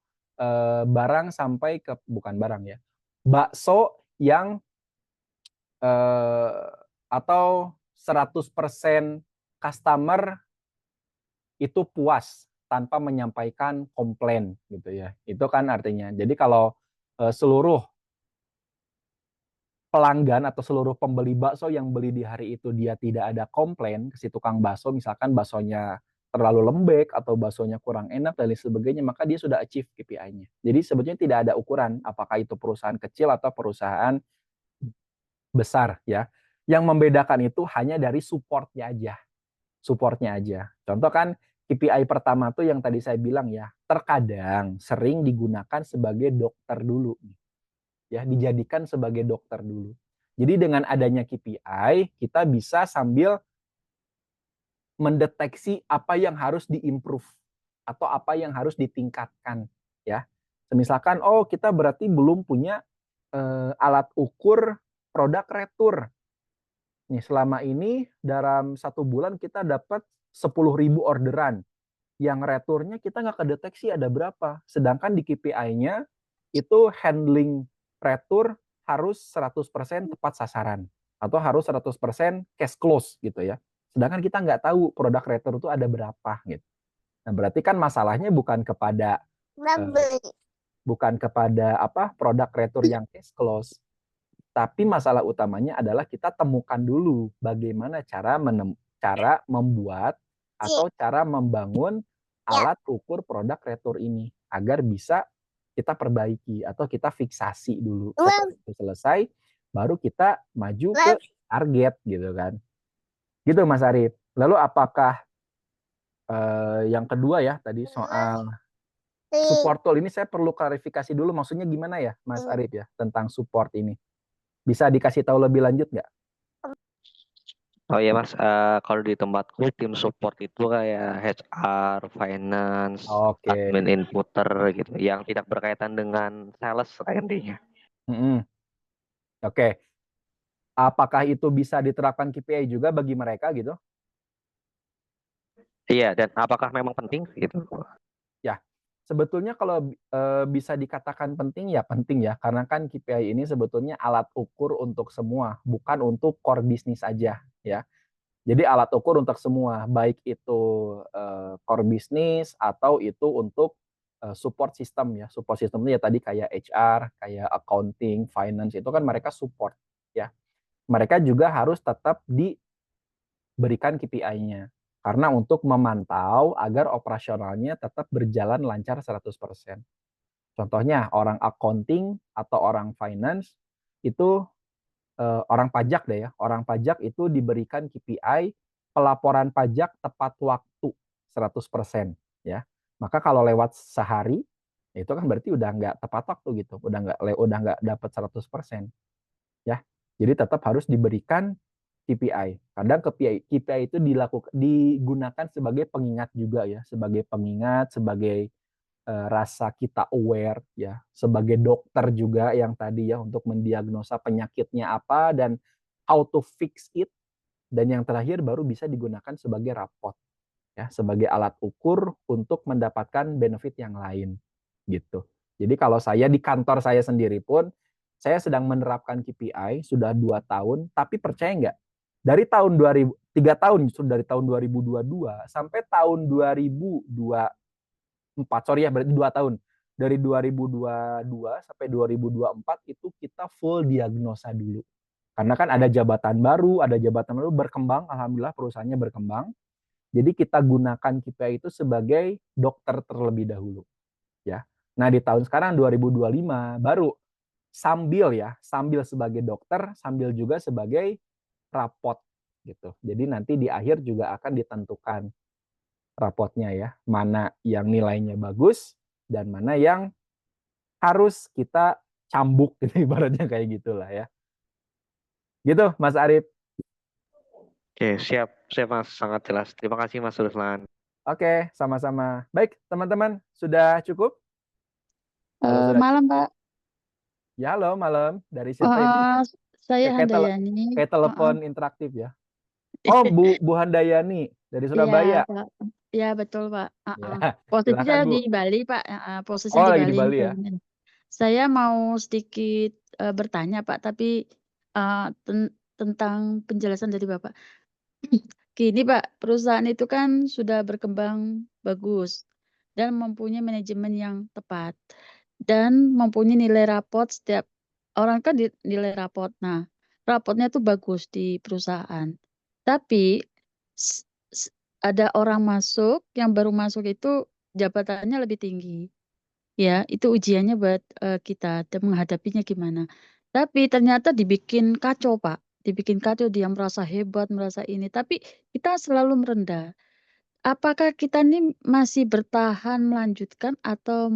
barang sampai ke bukan barang ya. Bakso yang atau 100% customer itu puas tanpa menyampaikan komplain gitu ya. Itu kan artinya. Jadi kalau seluruh pelanggan atau seluruh pembeli bakso yang beli di hari itu dia tidak ada komplain ke si tukang bakso, misalkan baksonya terlalu lembek atau baksonya kurang enak dan lain sebagainya, maka dia sudah achieve KPI-nya. Jadi sebetulnya tidak ada ukuran apakah itu perusahaan kecil atau perusahaan besar ya. Yang membedakan itu hanya dari supportnya aja. Supportnya aja. Contoh kan KPI pertama tuh yang tadi saya bilang ya, terkadang sering digunakan sebagai dokter dulu. Ya, dijadikan sebagai dokter dulu. Jadi dengan adanya KPI, kita bisa sambil mendeteksi apa yang harus diimprove atau apa yang harus ditingkatkan ya. Misalkan kita berarti belum punya alat ukur produk retur. Nih selama ini dalam 1 bulan kita dapat 10.000 orderan. Yang returnya kita nggak kedeteksi ada berapa. Sedangkan di KPI-nya itu handling retur harus 100% tepat sasaran. Atau harus 100% cash close gitu ya. Sedangkan kita nggak tahu produk retur itu ada berapa gitu. Nah berarti kan masalahnya bukan kepada produk retur yang cash close. Tapi masalah utamanya adalah kita temukan dulu bagaimana cara membuat atau cara membangun alat ukur produk retur ini agar bisa kita perbaiki atau kita fiksasi dulu. Setelah itu selesai, baru kita maju ke target gitu kan. Gitu Mas Arif. Lalu apakah yang kedua ya tadi soal support tool ini saya perlu klarifikasi dulu maksudnya gimana ya Mas Arif ya tentang support ini. Bisa dikasih tahu lebih lanjut nggak? Oh iya Mas, kalau di tempatku tim support itu kayak HR, finance, admin inputter gitu, yang tidak berkaitan dengan sales intinya. Oke. Apakah itu bisa diterapkan KPI juga bagi mereka gitu? Iya, dan apakah memang penting gitu? Ya, sebetulnya kalau bisa dikatakan penting ya penting ya, karena kan KPI ini sebetulnya alat ukur untuk semua, bukan untuk core bisnis aja ya. Jadi alat ukur untuk semua, baik itu core bisnis atau itu untuk support system ya. Support system itu ya tadi kayak HR, kayak accounting, finance itu kan mereka support ya. Mereka juga harus tetap diberikan KPI-nya. Karena untuk memantau agar operasionalnya tetap berjalan lancar 100%. Contohnya orang accounting atau orang finance itu orang pajak deh ya. Orang pajak itu diberikan KPI pelaporan pajak tepat waktu 100% ya. Maka kalau lewat sehari itu kan berarti udah nggak tepat waktu gitu. Udah nggak dapat 100% ya. Jadi tetap harus diberikan KPI. Kadang KPI itu digunakan sebagai pengingat juga ya, sebagai pengingat, sebagai rasa kita aware ya, sebagai dokter juga yang tadi ya untuk mendiagnosa penyakitnya apa dan how to fix it, dan yang terakhir baru bisa digunakan sebagai raport ya, sebagai alat ukur untuk mendapatkan benefit yang lain gitu. Jadi kalau saya di kantor saya sendiri pun saya sedang menerapkan KPI sudah 2 tahun, tapi percaya nggak? Dari tahun 3 tahun justru dari tahun 2022 sampai tahun 2024, sorry ya berarti 2 tahun. Dari 2022 sampai 2024 itu kita full diagnosa dulu. Karena kan ada jabatan baru berkembang, alhamdulillah perusahaannya berkembang. Jadi kita gunakan KPI itu sebagai dokter terlebih dahulu. Ya. Nah, di tahun sekarang 2025 baru sambil sebagai dokter, sambil juga sebagai rapot gitu. Jadi nanti di akhir juga akan ditentukan rapotnya ya, mana yang nilainya bagus dan mana yang harus kita cambuk gitu, ibaratnya kayak gitulah ya. Gitu Mas Arif. Oke, siap, siap Mas, sangat jelas. Terima kasih Mas Ruslan. Oke, sama-sama. Baik, teman-teman, sudah cukup? Kalau sudah Malam, Pak. ya, halo malam. Dari siapa ini? Saya Kayak Handayani. kayak telepon interaktif ya. Oh, Bu Handayani dari Surabaya. Iya, Pak. Iya, betul, Pak. Ya, Posisinya silakan Bu. di Bali, Pak. Posisinya Oh, di lagi di Bali. Bali ya. Saya mau sedikit bertanya, Pak, tapi tentang penjelasan dari Bapak. Gini, Pak, perusahaan itu kan sudah berkembang bagus dan mempunyai manajemen yang tepat dan mempunyai nilai rapot setiap orang kan nilai rapot. Nah, rapotnya tuh bagus di perusahaan. Tapi ada orang masuk yang baru masuk itu jabatannya lebih tinggi. Ya, itu ujiannya buat kita dan menghadapinya gimana. Tapi ternyata dibikin kacau, Pak. Dibikin kacau, dia merasa hebat, merasa ini. Tapi kita selalu merendah. Apakah kita ini masih bertahan melanjutkan atau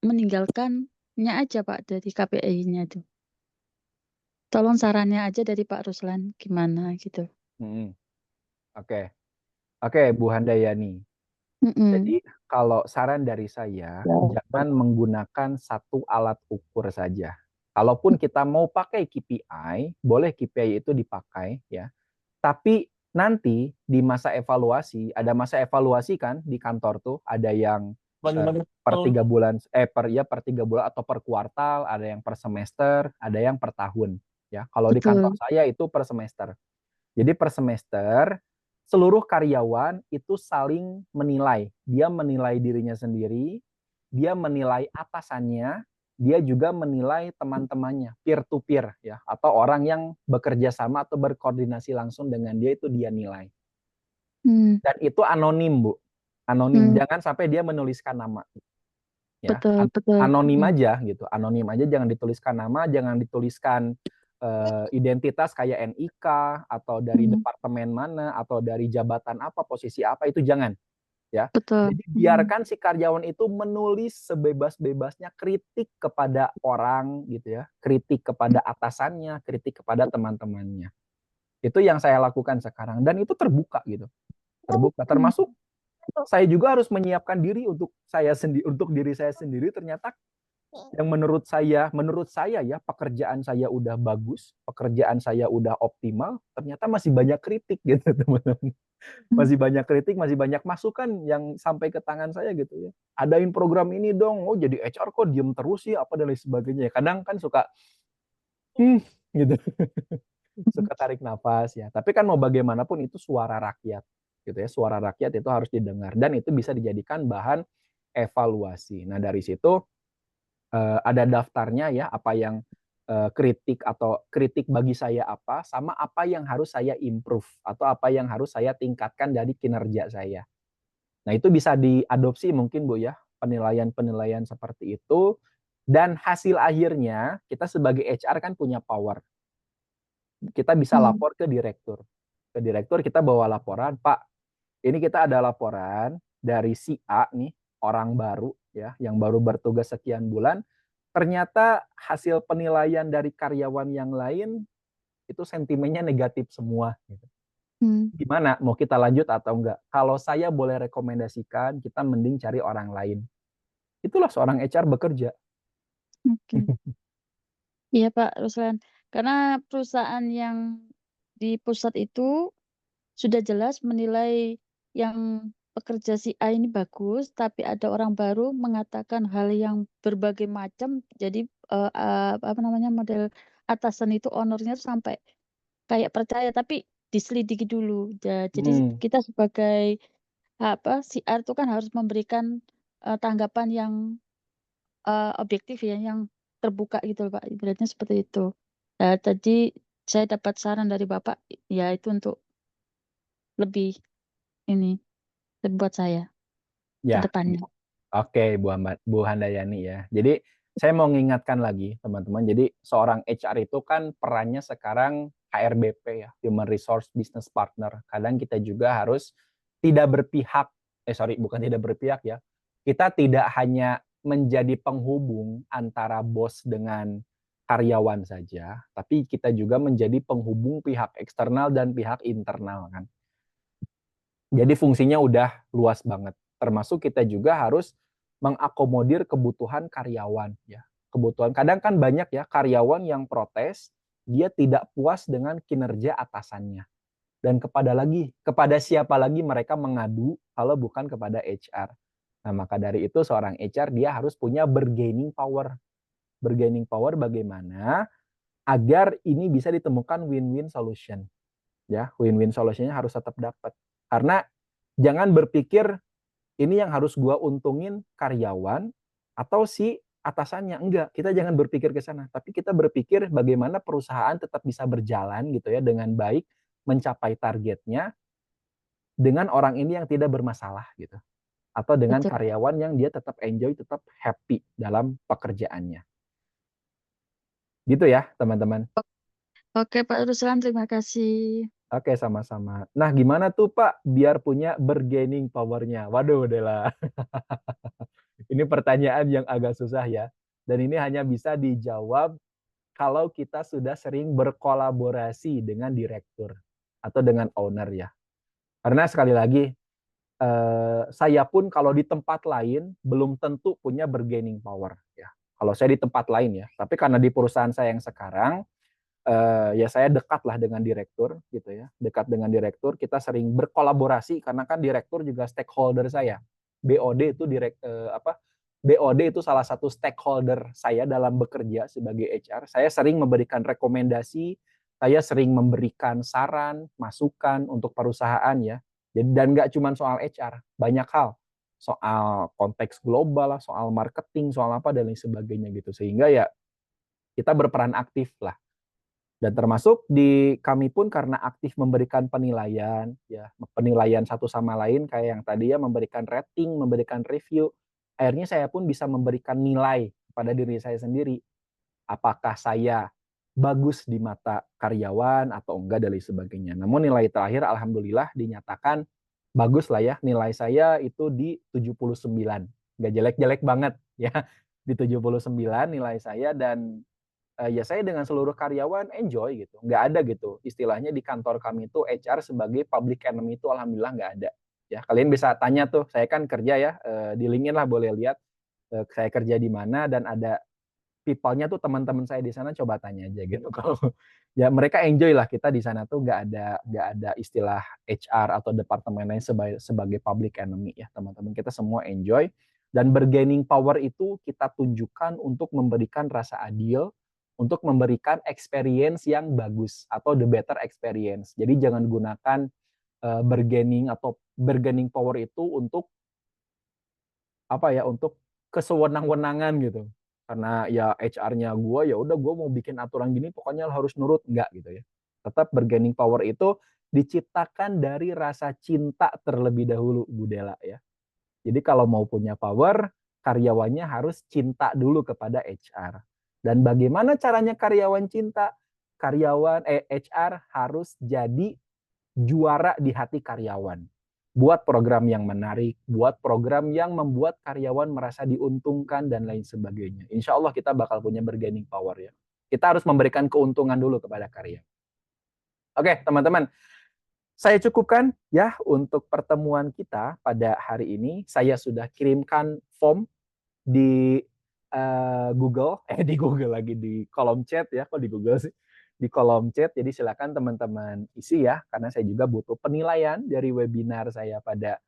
meninggalkannya aja, Pak, dari KPI-nya itu? Tolong sarannya aja dari Pak Ruslan gimana gitu. Oke. Oke, Bu Handayani. Jadi kalau saran dari saya, jangan menggunakan satu alat ukur saja. Kalaupun kita mau pakai KPI, boleh KPI itu dipakai ya. Tapi nanti di masa evaluasi, ada masa evaluasi kan di kantor tuh, ada yang per 3 bulan, per 3 bulan atau per kuartal, ada yang per semester, ada yang per tahun ya. Kalau di kantor saya itu per semester. Jadi per semester seluruh karyawan itu saling menilai. Dia menilai dirinya sendiri, dia menilai atasannya, dia juga menilai teman-temannya, peer to peer ya, atau orang yang bekerja sama atau berkoordinasi langsung dengan dia itu dia nilai. Dan itu anonim, Bu. Anonim, jangan sampai dia menuliskan nama. Ya, Betul. Anonim aja gitu. Anonim aja, jangan dituliskan nama, jangan dituliskan identitas kayak NIK atau dari departemen mana atau dari jabatan apa, posisi apa, itu jangan ya. Betul. Jadi biarkan si karyawan itu menulis sebebas-bebasnya kritik kepada orang gitu ya, kritik kepada atasannya, kritik kepada teman-temannya. Itu yang saya lakukan sekarang dan itu terbuka gitu. Terbuka, termasuk saya juga harus menyiapkan diri untuk diri saya sendiri. Ternyata yang menurut saya ya, pekerjaan saya udah bagus, pekerjaan saya udah optimal, ternyata masih banyak kritik gitu teman-teman. Masih banyak kritik, masih banyak masukan yang sampai ke tangan saya gitu ya. Adain program ini dong, oh jadi HR kok diem terus ya, apa dan lain sebagainya. Kadang kan suka gitu. Suka tarik nafas ya. Tapi kan mau bagaimanapun itu suara rakyat gitu ya. Suara rakyat itu harus didengar dan itu bisa dijadikan bahan evaluasi. Nah, dari situ ada daftarnya ya, apa yang kritik atau kritik bagi saya apa, sama apa yang harus saya improve atau apa yang harus saya tingkatkan dari kinerja saya. Nah, itu bisa diadopsi mungkin Bu ya, penilaian-penilaian seperti itu. Dan hasil akhirnya kita sebagai HR kan punya power. Kita bisa lapor ke direktur. Ke direktur kita bawa laporan, Pak, ini kita ada laporan dari si A nih, orang baru ya, yang baru bertugas sekian bulan, ternyata hasil penilaian dari karyawan yang lain itu sentimennya negatif semua gitu. Gimana, mau kita lanjut atau enggak? Kalau saya boleh rekomendasikan, kita mending cari orang lain. Itulah seorang HR bekerja. Iya, Pak Ruslan. Karena perusahaan yang di pusat itu sudah jelas menilai yang pekerja si A ini bagus, tapi ada orang baru mengatakan hal yang berbagai macam. Jadi model atasan itu ownernya sampai kayak percaya, tapi diselidiki dulu. Jadi kita sebagai si A itu kan harus memberikan tanggapan yang objektif ya, yang terbuka gitu loh, Pak. Ibaratnya seperti itu. Tadi saya dapat saran dari Bapak, ya itu untuk lebih buat saya ke Ya, depannya. oke Bu Handayani ya. Jadi Saya mau mengingatkan lagi teman-teman, jadi seorang HR itu kan perannya sekarang HRBP ya, Human Resource Business Partner. Kadang kita juga harus tidak berpihak, bukan tidak berpihak ya, kita tidak hanya menjadi penghubung antara bos dengan karyawan saja, tapi kita juga menjadi penghubung pihak eksternal dan pihak internal kan. Jadi fungsinya udah luas banget. Termasuk kita juga harus mengakomodir kebutuhan karyawan ya. Kebutuhan kadang kan banyak ya karyawan yang protes, dia tidak puas dengan kinerja atasannya. Dan kepada siapa lagi mereka mengadu kalau bukan kepada HR. Nah, maka dari itu seorang HR dia harus punya bargaining power. Bargaining power bagaimana agar ini bisa ditemukan win-win solution. Ya, win-win solutionnya harus tetap dapat. Karena jangan berpikir ini yang harus gua untungin karyawan atau si atasannya. Enggak, kita jangan berpikir ke sana. Tapi kita berpikir bagaimana perusahaan tetap bisa berjalan gitu ya dengan baik, mencapai targetnya dengan orang ini yang tidak bermasalah gitu. Atau dengan Betul. karyawan yang dia tetap enjoy, tetap happy dalam pekerjaannya. Gitu ya, teman-teman. Oke, Pak Ruslan, terima kasih. Oke, sama-sama. Nah, gimana tuh Pak biar punya bargaining power-nya? Waduh, Dela. Ini pertanyaan yang agak susah ya. Dan ini hanya bisa dijawab kalau kita sudah sering berkolaborasi dengan direktur atau dengan owner ya. Karena sekali lagi, saya pun kalau di tempat lain belum tentu punya bargaining power ya. Kalau saya di tempat lain ya. Tapi karena di perusahaan saya yang sekarang, ya saya dekat lah dengan direktur gitu ya. Dekat dengan direktur, kita sering berkolaborasi karena kan direktur juga stakeholder saya. BOD itu BOD itu salah satu stakeholder saya dalam bekerja sebagai HR. Saya sering memberikan rekomendasi, saya sering memberikan saran, masukan untuk perusahaan ya. Jadi dan nggak cuma soal HR, banyak hal. Soal konteks global lah, soal marketing, soal apa dan lain sebagainya gitu. Sehingga ya kita berperan aktif lah. Dan termasuk di kami pun karena aktif memberikan penilaian, ya penilaian satu sama lain kayak yang tadi ya memberikan rating, memberikan review. Akhirnya saya pun bisa memberikan nilai pada diri saya sendiri. Apakah saya bagus di mata karyawan atau enggak dan lain sebagainya. Namun nilai terakhir alhamdulillah dinyatakan bagus lah ya. Nilai saya itu di 79. Enggak jelek-jelek banget ya. Di 79 nilai saya dan ya saya dengan seluruh karyawan enjoy gitu. Nggak ada gitu. Istilahnya di kantor kami itu HR sebagai public enemy itu alhamdulillah nggak ada. Ya, kalian bisa tanya tuh, saya kan kerja ya, di LinkedIn lah boleh lihat, saya kerja di mana dan ada people-nya tuh teman-teman saya di sana coba tanya aja gitu. Kalau ya mereka enjoy lah kita di sana tuh nggak ada istilah HR atau departemen lain sebagai public enemy ya teman-teman. Kita semua enjoy dan bargaining power itu kita tunjukkan untuk memberikan rasa adil, untuk memberikan experience yang bagus atau the better experience. Jadi jangan gunakan bargaining power itu untuk untuk kesewenang-wenangan gitu. Karena ya HR-nya gue ya udah gue mau bikin aturan gini pokoknya harus nurut enggak gitu ya. Tetap bargaining power itu diciptakan dari rasa cinta terlebih dahulu Bu Dela ya. Jadi kalau mau punya power, karyawannya harus cinta dulu kepada HR. Dan bagaimana caranya karyawan cinta? HR harus jadi juara di hati karyawan. Buat program yang menarik, buat program yang membuat karyawan merasa diuntungkan dan lain sebagainya. Insya Allah kita bakal punya bargaining power ya. Kita harus memberikan keuntungan dulu kepada karyawan. Oke, teman-teman. Saya cukupkan ya untuk pertemuan kita pada hari ini. Saya sudah kirimkan form di Google, di Google lagi di kolom chat ya, kok di Google sih? Di kolom chat. Jadi silakan teman-teman isi ya, karena saya juga butuh penilaian dari webinar saya pada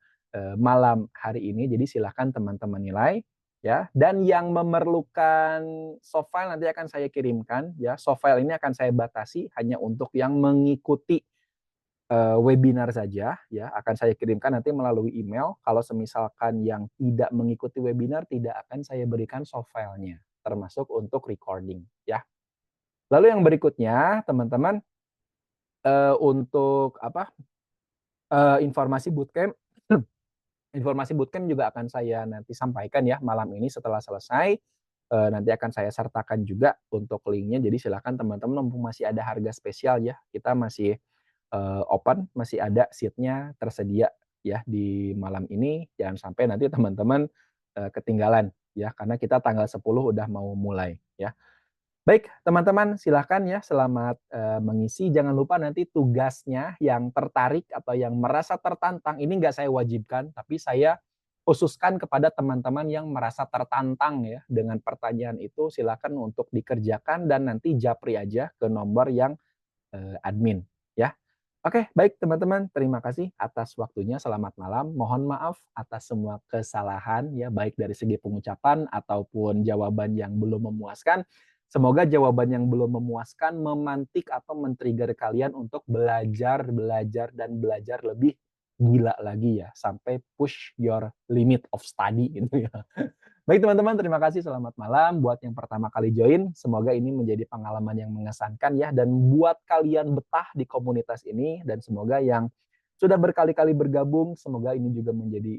malam hari ini. Jadi silakan teman-teman nilai ya. Dan yang memerlukan soft file nanti akan saya kirimkan ya. Soft file ini akan saya batasi hanya untuk yang mengikuti webinar saja ya, akan saya kirimkan nanti melalui email. Kalau semisalkan yang tidak mengikuti webinar tidak akan saya berikan soft file-nya, termasuk untuk recording ya. Lalu yang berikutnya teman-teman untuk informasi bootcamp informasi bootcamp juga akan saya nanti sampaikan ya malam ini setelah selesai. nanti akan saya sertakan juga untuk linknya. Jadi silakan teman-teman, mumpung masih ada harga spesial ya, kita masih open, masih ada seatnya tersedia ya di malam ini. Jangan sampai nanti teman-teman ketinggalan ya, karena kita tanggal 10 udah mau mulai ya. Baik, teman-teman, silahkan ya, selamat mengisi. Jangan lupa nanti tugasnya yang tertarik atau yang merasa tertantang, ini nggak saya wajibkan, tapi saya khususkan kepada teman-teman yang merasa tertantang ya dengan pertanyaan itu, silakan untuk dikerjakan dan nanti japri aja ke nomor yang admin ya. Oke, baik teman-teman, terima kasih atas waktunya. Selamat malam. Mohon maaf atas semua kesalahan ya, baik dari segi pengucapan ataupun jawaban yang belum memuaskan. Semoga jawaban yang belum memuaskan memantik atau men-trigger kalian untuk belajar dan belajar lebih gila lagi ya, sampai push your limit of study gitu ya. Baik teman-teman, terima kasih. Selamat malam buat yang pertama kali join. Semoga ini menjadi pengalaman yang mengesankan ya, dan buat kalian betah di komunitas ini, dan semoga yang sudah berkali-kali bergabung, semoga ini juga menjadi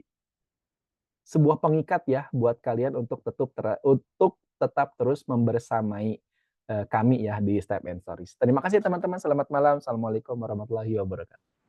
sebuah pengikat ya buat kalian untuk tetap terus membersamai kami ya di Step and Stories. Terima kasih teman-teman. Selamat malam. Assalamualaikum warahmatullahi wabarakatuh.